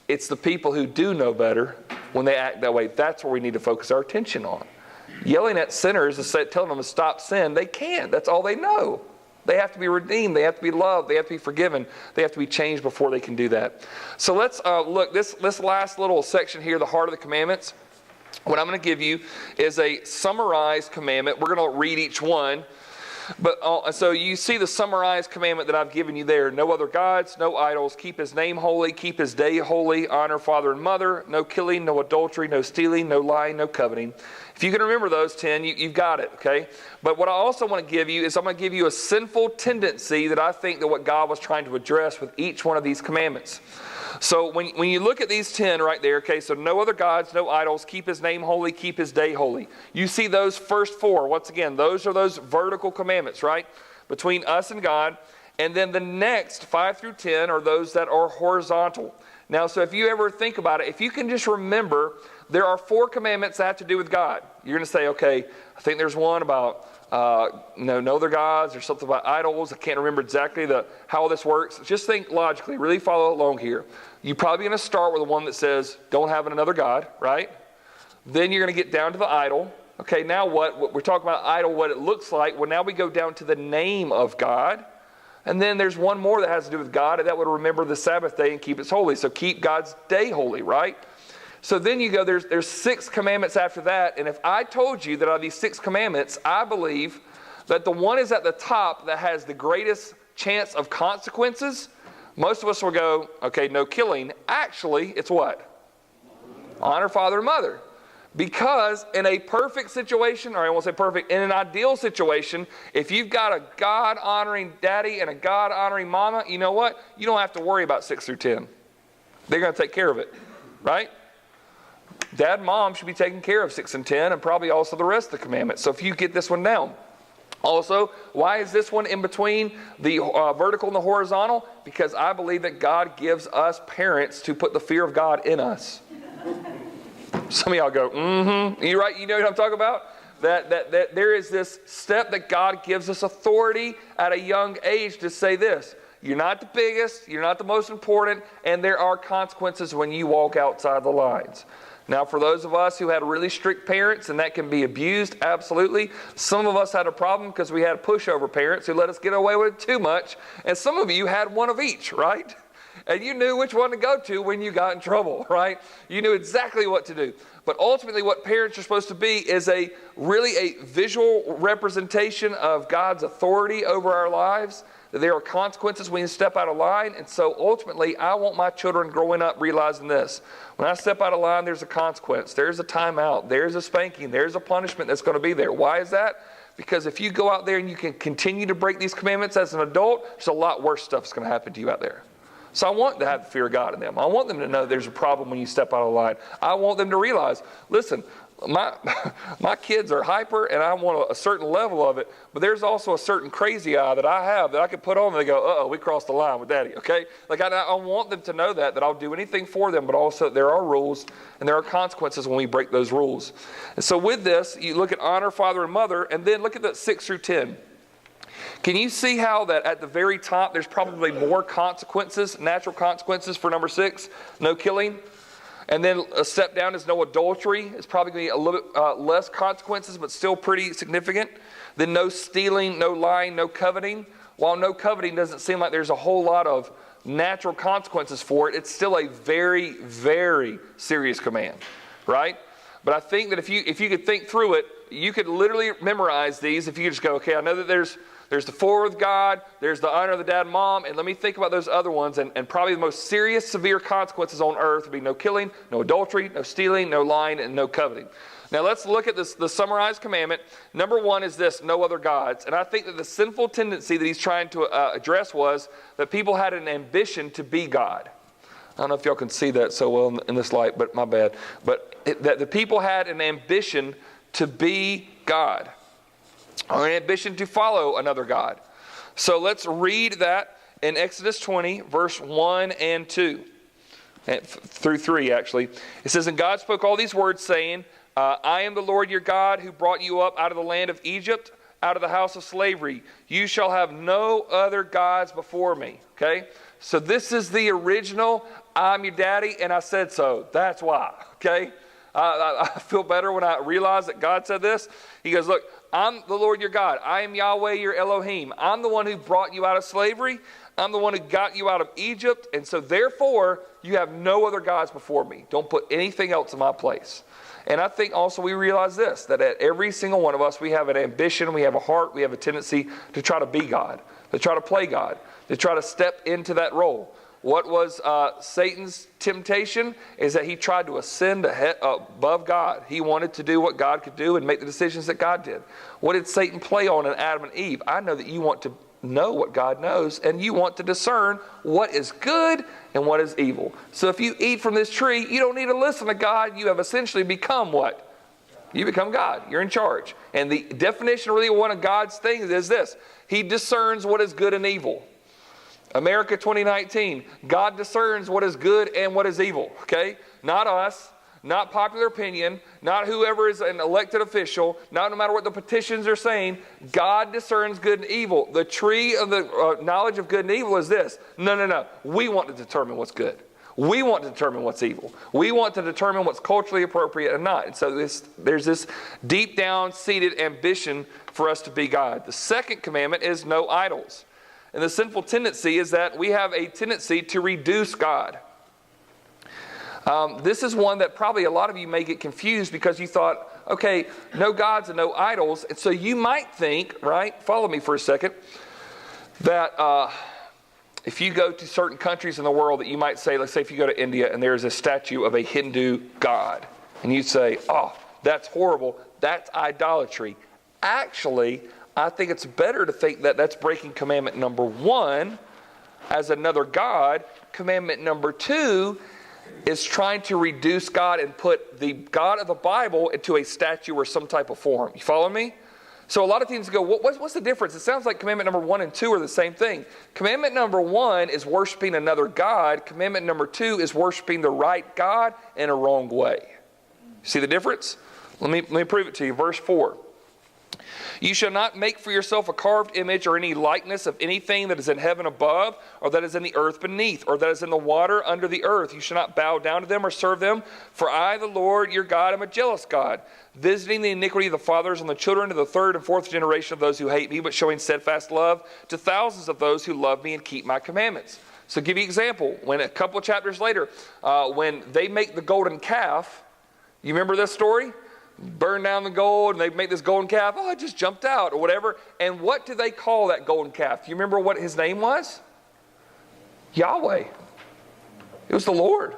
It's the people who do know better when they act that way. That's where we need to focus our attention on. Yelling at sinners and telling them to stop sin, they can't. That's all they know. They have to be redeemed. They have to be loved. They have to be forgiven. They have to be changed before they can do that. So let's look, this last little section here, the heart of the commandments. What I'm going to give you is a summarized commandment. We're going to read each one. But so you see the summarized commandment that I've given you there. No other gods, no idols, keep his name holy, keep his day holy, honor father and mother, no killing, no adultery, no stealing, no lying, no coveting. If you can remember those 10, you've got it, okay? But what I also want to give you is I'm going to give you a sinful tendency that I think that what God was trying to address with each one of these commandments. So when you look at these 10 right there, okay, so no other gods, no idols, keep his name holy, keep his day holy. You see those first 4, once again, those are those vertical commandments, right? Between us and God. And then the next 5 through 10 are those that are horizontal. Now, so if you ever think about it, if you can just remember, there are 4 commandments that have to do with God. You're going to say, okay, I think there's one about no other gods, or something about idols. I can't remember exactly how this works. Just think logically, really follow along here. You're probably going to start with the one that says, don't have another God, right? Then you're going to get down to the idol. Okay, now what we're talking about idol, what it looks like. Well, now we go down to the name of God. And then there's one more that has to do with God, and that would remember the Sabbath day and keep it holy. So keep God's day holy, right? So then you go, there's 6 commandments after that. And if I told you that out of these 6 commandments, I believe that the one is at the top that has the greatest chance of consequences, most of us will go, okay, no killing. Actually, it's what? Honor father and mother. Because in a perfect situation, or I won't say perfect, in an ideal situation, if you've got a God-honoring daddy and a God-honoring mama, you know what? You don't have to worry about 6 through 10. They're going to take care of it, right? Dad and mom should be taking care of 6 and 10, and probably also the rest of the commandments. So if you get this one down. Also, why is this one in between the vertical and the horizontal? Because I believe that God gives us parents to put the fear of God in us. Some of y'all go, mm-hmm. You right? You know what I'm talking about? That there is this step that God gives us authority at a young age to say this. You're not the biggest, you're not the most important, and there are consequences when you walk outside the lines. Now, for those of us who had really strict parents, and that can be abused, absolutely. Some of us had a problem because we had pushover parents who let us get away with it too much. And some of you had one of each, right? And you knew which one to go to when you got in trouble, right? You knew exactly what to do. But ultimately, what parents are supposed to be is really a visual representation of God's authority over our lives. That there are consequences when you step out of line. And so ultimately, I want my children growing up realizing this. When I step out of line, there's a consequence. There's a timeout. There's a spanking. There's a punishment that's going to be there. Why is that? Because if you go out there and you can continue to break these commandments as an adult, there's a lot worse stuff that's going to happen to you out there. So I want to have the fear of God in them. I want them to know there's a problem when you step out of line. I want them to realize, listen, my kids are hyper and I want a certain level of it, but there's also a certain crazy eye that I have that I can put on and they go, uh-oh, we crossed the line with daddy, okay? Like I want them to know that I'll do anything for them, but also there are rules and there are consequences when we break those rules. And so with this, you look at honor father and mother, and then look at that 6 through 10. Can you see how that at the very top there's probably more consequences, natural consequences for number 6, no killing? And then a step down is no adultery. It's probably going to be a little bit less consequences, but still pretty significant. Then no stealing, no lying, no coveting. While no coveting doesn't seem like there's a whole lot of natural consequences for it, it's still a very, very serious command, right? But I think that if you could think through it, you could literally memorize these if you just go, okay, I know that there's the forward with God, there's the honor of the dad and mom, and let me think about those other ones, and probably the most serious, severe consequences on earth would be no killing, no adultery, no stealing, no lying, and no coveting. Now let's look at the summarized commandment. Number one is this: no other gods. And I think that the sinful tendency that he's trying to address was that people had an ambition to be God. I don't know if y'all can see that so well in this light, but my bad. But that the people had an ambition to be God, or an ambition to follow another God. So let's read that in Exodus 20, verse 1 and 2, through 3 actually. It says, "And God spoke all these words, saying, I am the Lord your God who brought you up out of the land of Egypt, out of the house of slavery. You shall have no other gods before me." Okay? So this is the original, I'm your daddy and I said so. That's why. Okay? I feel better when I realize that God said this. He goes, look, I'm the Lord your God. I am Yahweh your Elohim. I'm the one who brought you out of slavery. I'm the one who got you out of Egypt. And so therefore, you have no other gods before me. Don't put anything else in my place. And I think also we realize this, that at every single one of us, we have an ambition, we have a heart, we have a tendency to try to be God, to try to play God, to try to step into that role. What was Satan's temptation is that he tried to ascend above God. He wanted to do what God could do and make the decisions that God did. What did Satan play on in Adam and Eve? I know that you want to know what God knows, and you want to discern what is good and what is evil. So if you eat from this tree, you don't need to listen to God. You have essentially become what? You become God. You're in charge. And the definition of really one of God's things is this: He discerns what is good and evil. America 2019, God discerns what is good and what is evil. Okay? Not us. Not popular opinion, not whoever is an elected official, not no matter what the petitions are saying. God discerns good and evil. The tree of the knowledge of good and evil is this. No. We want to determine what's good. We want to determine what's evil. We want to determine what's culturally appropriate and not. And so there's this deep down seated ambition for us to be God. The second commandment is no idols. And the sinful tendency is that we have a tendency to reduce God. This is one that probably a lot of you may get confused because you thought, okay, no gods and no idols. And so you might think, right, follow me for a second, that if you go to certain countries in the world that you might say, let's say if you go to India and there's a statue of a Hindu god, and you say, oh, that's horrible, that's idolatry. Actually, I think it's better to think that that's breaking commandment number 1 as another god. Commandment number 2 is trying to reduce God and put the God of the Bible into a statue or some type of form. You follow me? So a lot of teams go, what's the difference? It sounds like commandment number 1 and 2 are the same thing. Commandment number 1 is worshiping another God. Commandment number 2 is worshiping the right God in a wrong way. See the difference? Let me prove it to you. Verse 4. You shall not make for yourself a carved image or any likeness of anything that is in heaven above, or that is in the earth beneath, or that is in the water under the earth. You shall not bow down to them or serve them. For I, the Lord your God, am a jealous God, visiting the iniquity of the fathers on the children to the 3rd and 4th generation of those who hate me, but showing steadfast love to thousands of those who love me and keep my commandments. So give you an example. When a couple of chapters later, when they make the golden calf, you remember this story? Burn down the gold and they make this golden calf. Oh, it just jumped out or whatever. And what do they call that golden calf? Do you remember what his name was? Yahweh. It was the Lord.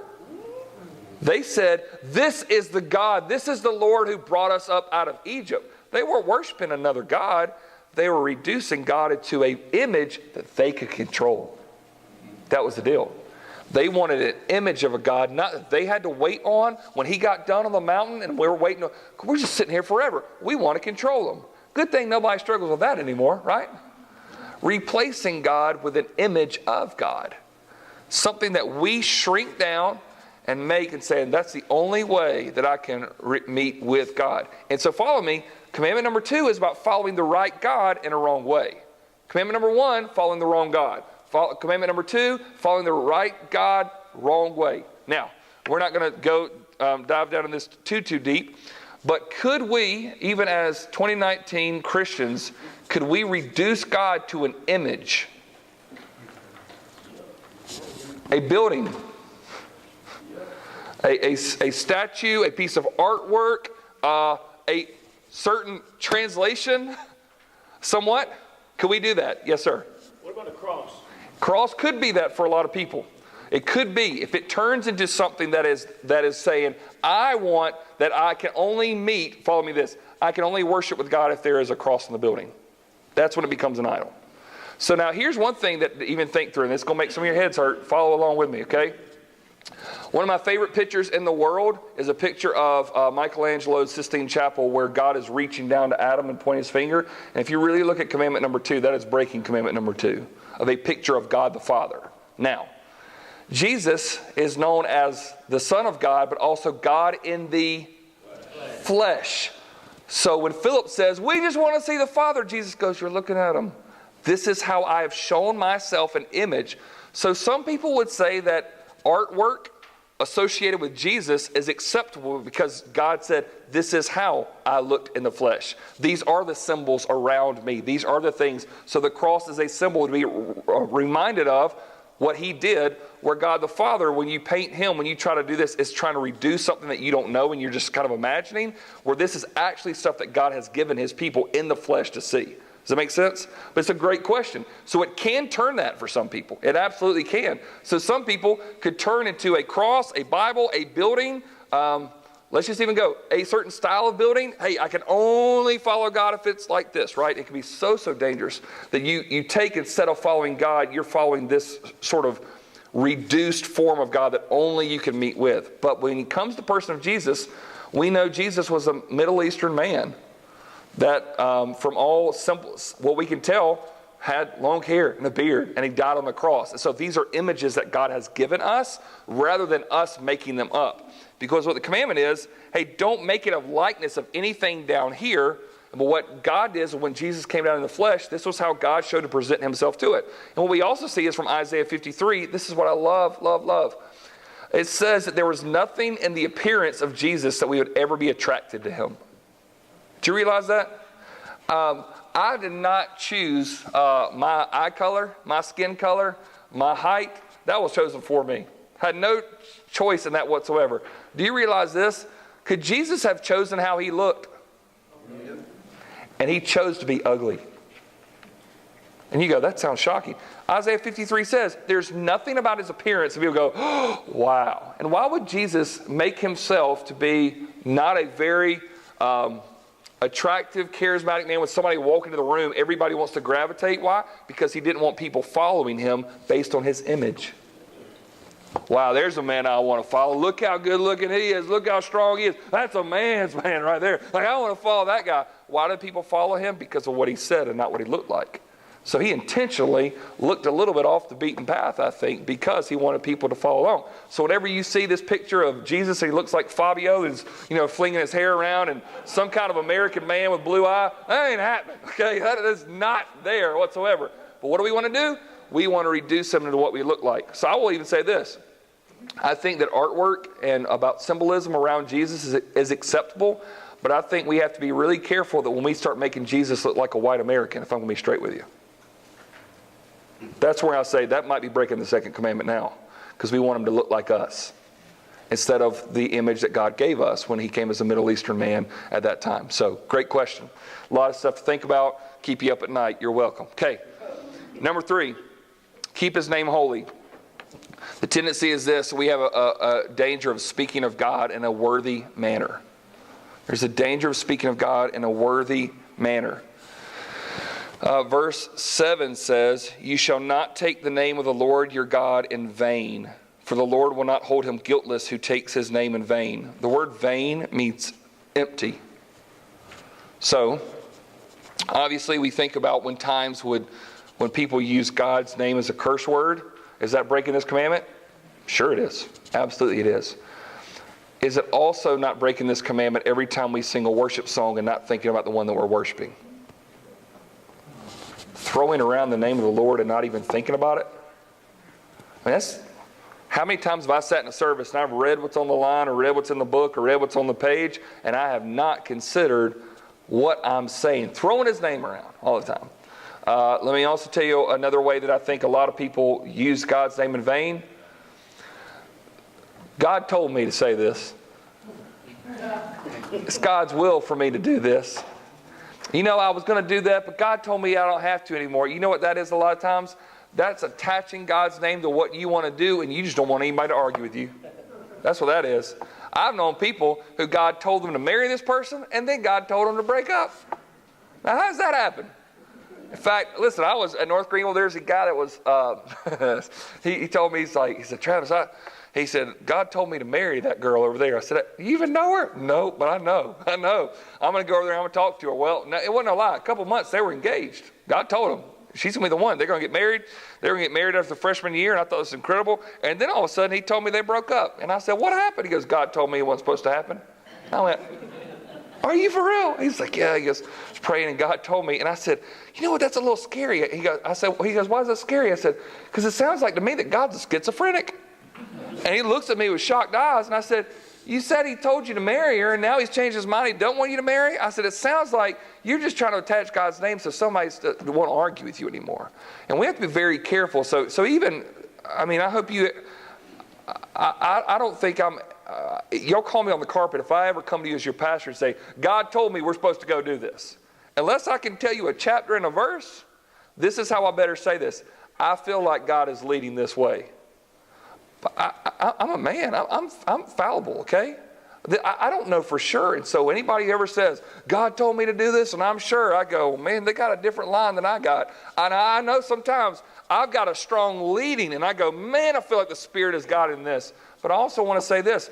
They said, this is the God, this is the Lord who brought us up out of Egypt. They weren't worshiping another God. They were reducing God into an image that they could control. That was the deal. They wanted an image of a God, not that they had to wait on when he got done on the mountain and we were waiting. We're just sitting here forever. We want to control him. Good thing nobody struggles with that anymore, right? Replacing God with an image of God. Something that we shrink down and make and say, that's the only way that I can meet with God. And so follow me. Commandment number 2 is about following the right God in a wrong way. Commandment number 1, following the wrong God. Commandment number 2, following the right God, wrong way. Now, We're not going to go dive down in this too deep. But could we, even as 2019 Christians, could we reduce God to an image? A building, a statue, a piece of artwork, a certain translation, somewhat? Could we do that? Yes, sir. What about a cross? Cross could be that for a lot of people. It could be. If it turns into something that is saying, I want that I can only meet, follow me this, I can only worship with God if there is a cross in the building. That's when it becomes an idol. So now here's one thing that even think through, and it's going to make some of your heads hurt. Follow along with me, okay? One of my favorite pictures in the world is a picture of Michelangelo's Sistine Chapel where God is reaching down to Adam and pointing his finger. And if you really look at commandment number 2, that is breaking commandment number 2 of a picture of God the Father. Now, Jesus is known as the Son of God, but also God in the flesh. So when Philip says, we just want to see the Father, Jesus goes, you're looking at him. This is how I have shown myself an image. So some people would say that artwork associated with Jesus is acceptable because God said, this is how I looked in the flesh. These are the symbols around me. These are the things. So the cross is a symbol to be reminded of what he did, where God the Father, when you paint him, when you try to do this, is trying to reduce something that you don't know and you're just kind of imagining, where this is actually stuff that God has given his people in the flesh to see. Does that make sense? But it's a great question. So it can turn that for some people. It absolutely can. So some people could turn into a cross, a Bible, a building. Let's just even go a certain style of building. Hey, I can only follow God if it's like this, right? It can be so dangerous that you take, instead of following God, you're following this sort of reduced form of God that only you can meet with. But when it comes to the person of Jesus, we know Jesus was a Middle Eastern man that from all simple, what we can tell, had long hair and a beard, and he died on the cross. And so these are images that God has given us rather than us making them up. Because what the commandment is, hey, don't make it a likeness of anything down here. But what God did is when Jesus came down in the flesh, this was how God showed to present himself to it. And what we also see is from Isaiah 53, this is what I love. It says that there was nothing in the appearance of Jesus that we would ever be attracted to him. Do you realize that? I did not choose my eye color, my skin color, my height. That was chosen for me. Had no choice in that whatsoever. Do you realize this? Could Jesus have chosen how he looked? And he chose to be ugly. And you go, that sounds shocking. Isaiah 53 says, there's nothing about his appearance that people go, oh, wow. And why would Jesus make himself to be not a very attractive, charismatic man? When somebody walk into the room, everybody wants to gravitate. Why? Because he didn't want people following him based on his image. Wow, there's a man I want to follow. Look how good looking he is. Look how strong he is. That's a man's man right there. Like, I want to follow that guy. Why did people follow him? Because of what he said and not what he looked like. So he intentionally looked a little bit off the beaten path, I think, because he wanted people to follow along. So whenever you see this picture of Jesus, he looks like Fabio, is, flinging his hair around, and some kind of American man with blue eye, that ain't happening. Okay, that is not there whatsoever. But what do we want to do? We want to reduce him to what we look like. So I will even say this. I think that artwork and about symbolism around Jesus is acceptable, but I think we have to be really careful that when we start making Jesus look like a white American, if I'm going to be straight with you. That's where I say that might be breaking the second commandment now, because we want him to look like us instead of the image that God gave us when he came as a Middle Eastern man at that time. So, great question. A lot of stuff to think about. Keep you up at night. You're welcome. Okay, number 3, keep his name holy. The tendency is this: we have a danger of speaking of God in a worthy manner. There's a danger of speaking of God in a worthy manner. Verse 7 says, you shall not take the name of the Lord your God in vain, for the Lord will not hold him guiltless who takes his name in vain. The word vain means empty. So, obviously we think about when people use God's name as a curse word. Is that breaking this commandment? Sure it is. Absolutely it is. Is it also not breaking this commandment every time we sing a worship song and not thinking about the one that we're worshiping? Throwing around the name of the Lord and not even thinking about it? I mean, How many times have I sat in a service and I've read what's on the line or read what's in the book or read what's on the page, and I have not considered what I'm saying, throwing his name around all the time. Let me also tell you another way that I think a lot of people use God's name in vain. God told me to say this. It's God's will for me to do this. You know, I was going to do that, but God told me I don't have to anymore. You know what that is a lot of times? That's attaching God's name to what you want to do, and you just don't want anybody to argue with you. That's what that is. I've known people who God told them to marry this person, and then God told them to break up. Now, how does that happen? In fact, listen, I was at North Greenville. There's a guy that was, he told me, he said, Travis, he said, God told me to marry that girl over there. I said, you even know her? No, but I know. I'm going to go over there and I'm going to talk to her. Well, no, it wasn't a lie. A couple months, they were engaged. God told them. She's going to be the one. They're going to get married. They were going to get married after the freshman year, and I thought it was incredible. And then all of a sudden, he told me they broke up. And I said, what happened? He goes, God told me it wasn't supposed to happen. I went, are you for real? He's like, yeah. He goes, I was praying, and God told me. And I said, you know what, that's a little scary. He goes, why is that scary? I said, because it sounds like to me that God's a schizophrenic. And he looks at me with shocked eyes, and I said, you said he told you to marry her, and now he's changed his mind. He don't want you to marry? I said, it sounds like you're just trying to attach God's name so somebody won't argue with you anymore. And we have to be very careful. So even, I hope you, I don't think you'll call me on the carpet if I ever come to you as your pastor and say, God told me we're supposed to go do this. Unless I can tell you a chapter and a verse, this is how I better say this. I feel like God is leading this way. I'm a man. I'm fallible, okay? I don't know for sure. And so anybody ever says, God told me to do this, and I'm sure, I go, man, they got a different line than I got. And I know sometimes I've got a strong leading, and I go, man, I feel like the Spirit has got in this. But I also want to say this.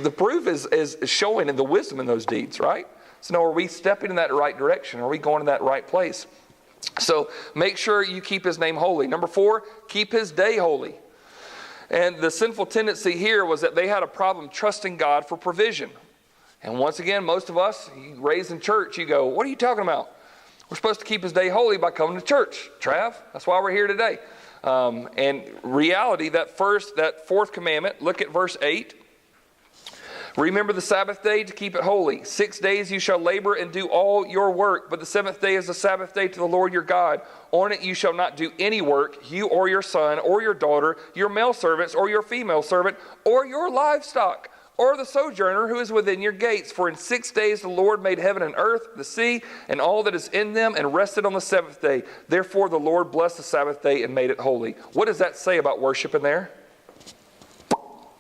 The proof is showing in the wisdom in those deeds, right? So now, are we stepping in that right direction? Are we going in that right place? So make sure you keep his name holy. Number 4, keep his day holy. And the sinful tendency here was that they had a problem trusting God for provision. And once again, most of us, raised in church, you go, what are you talking about? We're supposed to keep his day holy by coming to church, Trav. That's why we're here today. And reality, that fourth commandment, look at verse 8. Remember the Sabbath day to keep it holy. 6 days you shall labor and do all your work, but the seventh day is the Sabbath day to the Lord your God. On it you shall not do any work, you or your son or your daughter, your male servants or your female servant, or your livestock, or the sojourner who is within your gates. For in 6 days the Lord made heaven and earth, the sea, and all that is in them, and rested on the seventh day. Therefore the Lord blessed the Sabbath day and made it holy. What does that say about worship in there?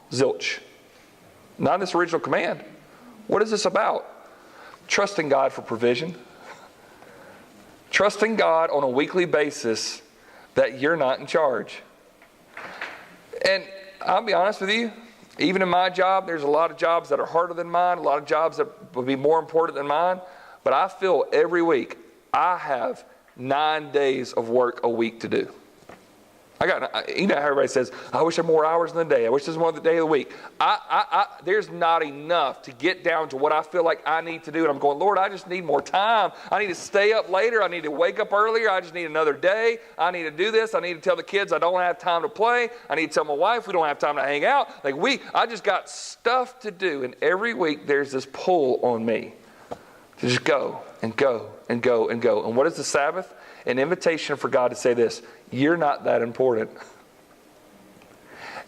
Zilch. Not in this original command. What is this about? Trusting God for provision. Trusting God on a weekly basis that you're not in charge. And I'll be honest with you, even in my job, there's a lot of jobs that are harder than mine, a lot of jobs that would be more important than mine. But I feel every week I have 9 days of work a week to do. You know how everybody says, I wish I had more hours in the day. I wish there's more the day of the week. There's not enough to get down to what I feel like I need to do. And I'm going, Lord, I just need more time. I need to stay up later. I need to wake up earlier. I just need another day. I need to do this. I need to tell the kids I don't have time to play. I need to tell my wife we don't have time to hang out. I just got stuff to do. And every week there's this pull on me to just go and go and go and go. And what is the Sabbath? An invitation for God to say this: you're not that important.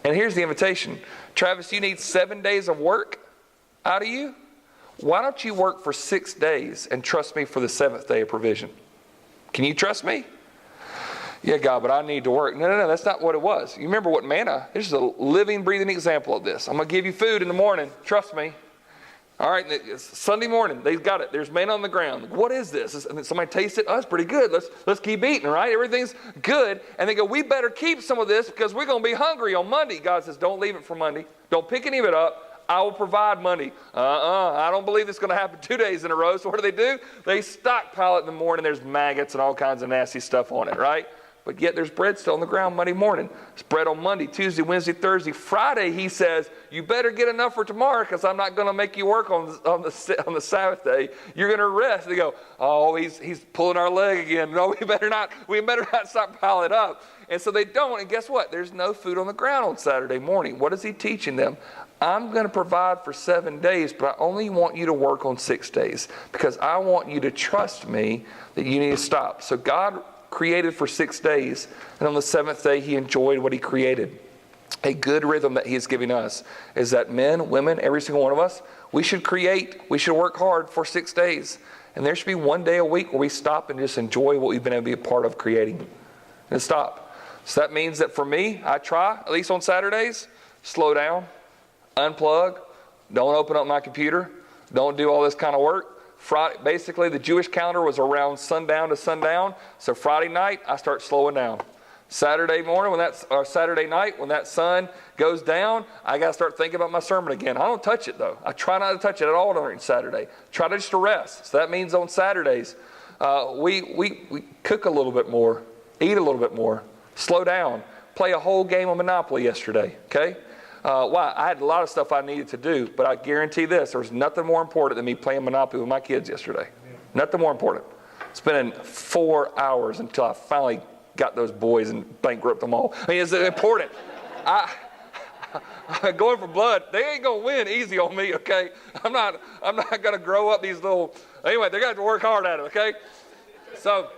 And here's the invitation. Travis, you need 7 days of work out of you? Why don't you work for 6 days and trust me for the seventh day of provision? Can you trust me? Yeah, God, but I need to work. No, that's not what it was. You remember what manna? This is a living, breathing example of this. I'm going to give you food in the morning. Trust me. All right, it's Sunday morning, they've got it. There's manna on the ground. What is this? And somebody tastes it. Oh, it's pretty good. Let's keep eating, right? Everything's good. And they go, we better keep some of this because we're going to be hungry on Monday. God says, don't leave it for Monday. Don't pick any of it up. I will provide Monday. I don't believe it's going to happen 2 days in a row. So what do? They stockpile it in the morning. There's maggots and all kinds of nasty stuff on it, right? But yet there's bread still on the ground Monday morning. There's bread on Monday, Tuesday, Wednesday, Thursday. Friday, he says, you better get enough for tomorrow because I'm not going to make you work on the Sabbath day. You're going to rest. They go, oh, he's pulling our leg again. No, we better not stockpile it up. And so they don't. And guess what? There's no food on the ground on Saturday morning. What is he teaching them? I'm going to provide for 7 days, but I only want you to work on 6 days because I want you to trust me that you need to stop. So God created for 6 days, and on the 7th day, he enjoyed what he created. A good rhythm that he is giving us is that men, women, every single one of us, we should work hard for 6 days. And there should be 1 day a week where we stop and just enjoy what we've been able to be a part of creating. And stop. So that means that for me, I try, at least on Saturdays, slow down, unplug, don't open up my computer, don't do all this kind of work. Friday, basically, the Jewish calendar was around sundown to sundown. So Friday night, I start slowing down. Saturday morning, Saturday night, when that sun goes down, I got to start thinking about my sermon again. I don't touch it, though. I try not to touch it at all during Saturday. Try to just rest. So that means on Saturdays, we cook a little bit more, eat a little bit more, slow down, play a whole game of Monopoly yesterday, okay? Why? I had a lot of stuff I needed to do, but I guarantee this, there's nothing more important than me playing Monopoly with my kids yesterday. Nothing more important. Spending 4 hours until I finally got those boys and bankrupted them all. I mean, it's important. Going for blood, they ain't going to win easy on me, okay? I'm not going to grow up these little, anyway, they're going to have to work hard at it, okay? So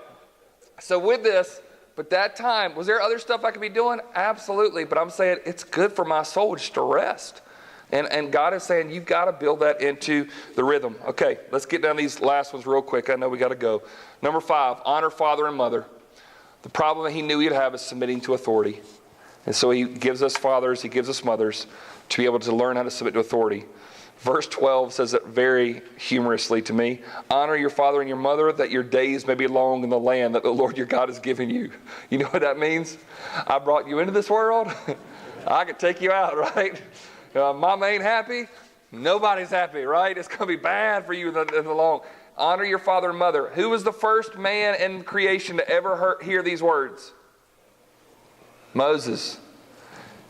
with this, but that time, was there other stuff I could be doing? Absolutely. But I'm saying it's good for my soul just to rest. And God is saying you've got to build that into the rhythm. Okay, let's get down these last ones real quick. I know we got to go. Number 5, honor father and mother. The problem that he knew he'd have is submitting to authority. And so he gives us fathers, he gives us mothers to be able to learn how to submit to authority. Verse 12 says it very humorously to me. Honor your father and your mother that your days may be long in the land that the Lord your God has given you. You know what that means? I brought you into this world. I could take you out, right? Mama ain't happy. Nobody's happy, right? It's going to be bad for you in the long. Honor your father and mother. Who was the first man in creation to ever hear these words? Moses.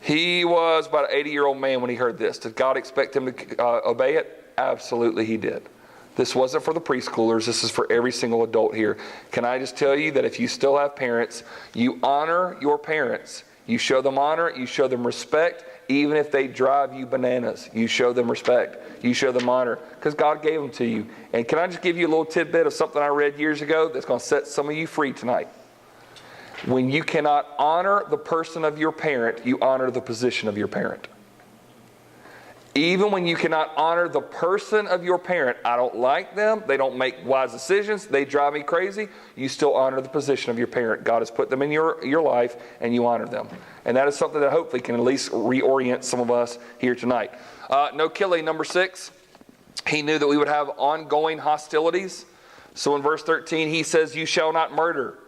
He was about an 80-year-old man when he heard this. Did God expect him to obey it? Absolutely he did. This wasn't for the preschoolers. This is for every single adult here. Can I just tell you that if you still have parents, you honor your parents. You show them honor. You show them respect. Even if they drive you bananas, you show them respect. You show them honor because God gave them to you. And can I just give you a little tidbit of something I read years ago that's going to set some of you free tonight? When you cannot honor the person of your parent, you honor the position of your parent. Even when you cannot honor the person of your parent, I don't like them, they don't make wise decisions, they drive me crazy, you still honor the position of your parent. God has put them in your life and you honor them. And that is something that hopefully can at least reorient some of us here tonight. No killing, number 6. He knew that we would have ongoing hostilities. So in verse 13 he says, you shall not murder.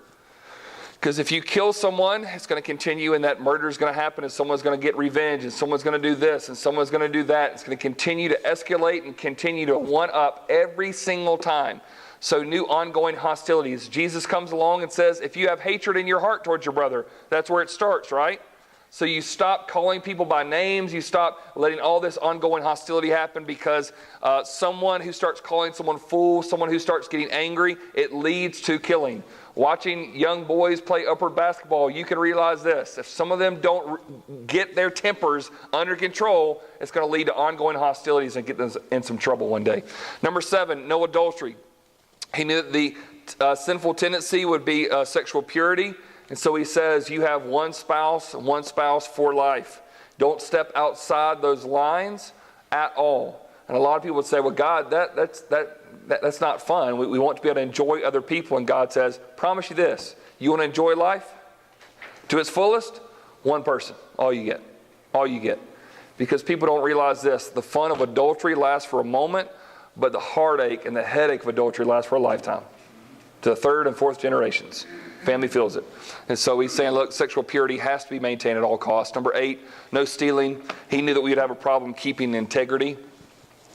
Because if you kill someone, it's going to continue and that murder is going to happen and someone's going to get revenge and someone's going to do this and someone's going to do that. It's going to continue to escalate and continue to one-up every single time. So new ongoing hostilities. Jesus comes along and says, if you have hatred in your heart towards your brother, that's where it starts, right? So you stop calling people by names. You stop letting all this ongoing hostility happen because someone who starts calling someone fool, someone who starts getting angry, it leads to killing. Watching young boys play upward basketball, you can realize this. If some of them don't get their tempers under control, it's going to lead to ongoing hostilities and get them in some trouble one day. Number 7, no adultery. He knew that the sinful tendency would be sexual purity. And so he says, you have one spouse for life. Don't step outside those lines at all. And a lot of people would say, well, God, that's not fun. We want to be able to enjoy other people. And God says, promise you this. You want to enjoy life to its fullest? One person. All you get. All you get. Because people don't realize this. The fun of adultery lasts for a moment, but the heartache and the headache of adultery lasts for a lifetime. To the 3rd and 4th generations. Family feels it. And so he's saying, look, sexual purity has to be maintained at all costs. Number 8, no stealing. He knew that we would have a problem keeping integrity.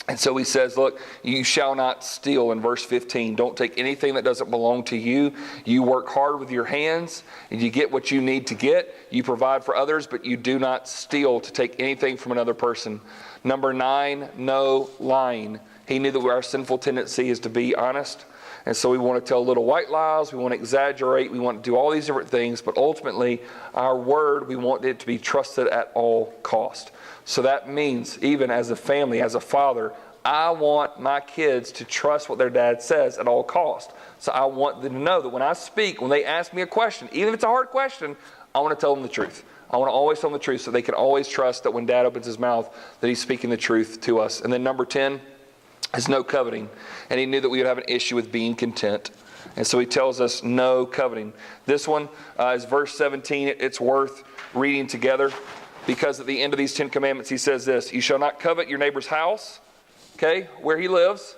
And so he says, look, you shall not steal in verse 15. Don't take anything that doesn't belong to you. You work hard with your hands and you get what you need to get. You provide for others, but you do not steal to take anything from another person. Number 9, no lying. He knew that our sinful tendency is to be honest. And so we want to tell little white lies. We want to exaggerate. We want to do all these different things. But ultimately, our word, we want it to be trusted at all cost. So that means, even as a family, as a father, I want my kids to trust what their dad says at all cost. So I want them to know that when I speak, when they ask me a question, even if it's a hard question, I want to tell them the truth. I want to always tell them the truth so they can always trust that when dad opens his mouth, that he's speaking the truth to us. And then number 10 is no coveting. And he knew that we would have an issue with being content. And so he tells us no coveting. This one is verse 17. It's worth reading together. Because at the end of these 10 commandments, he says this: you shall not covet your neighbor's house, okay, where he lives,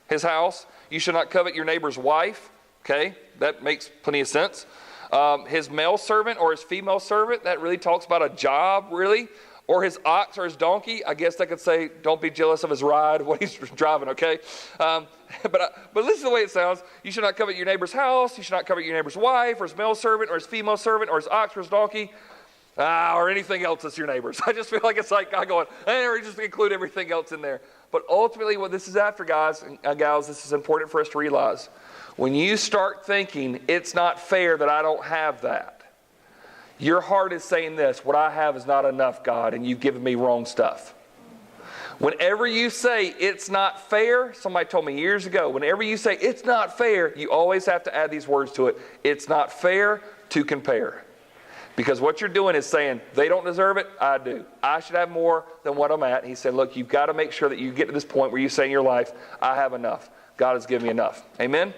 his house. You shall not covet your neighbor's wife, okay, that makes plenty of sense. His male servant or his female servant, that really talks about a job, really. Or his ox or his donkey, I guess I could say, don't be jealous of his ride, what he's driving, okay? But listen to the way it sounds. You should not covet your neighbor's house. You should not covet your neighbor's wife or his male servant or his female servant or his ox or his donkey. Or anything else that's your neighbor's. I just feel like it's like God going, hey, or just include everything else in there. But ultimately what this is after, guys and gals, this is important for us to realize. When you start thinking, it's not fair that I don't have that, your heart is saying this: what I have is not enough, God, and you've given me wrong stuff. Whenever you say it's not fair, somebody told me years ago, whenever you say it's not fair, you always have to add these words to it. It's not fair to compare. Because what you're doing is saying, they don't deserve it, I do. I should have more than what I'm at. And he said, look, you've got to make sure that you get to this point where you say in your life, I have enough. God has given me enough. Amen?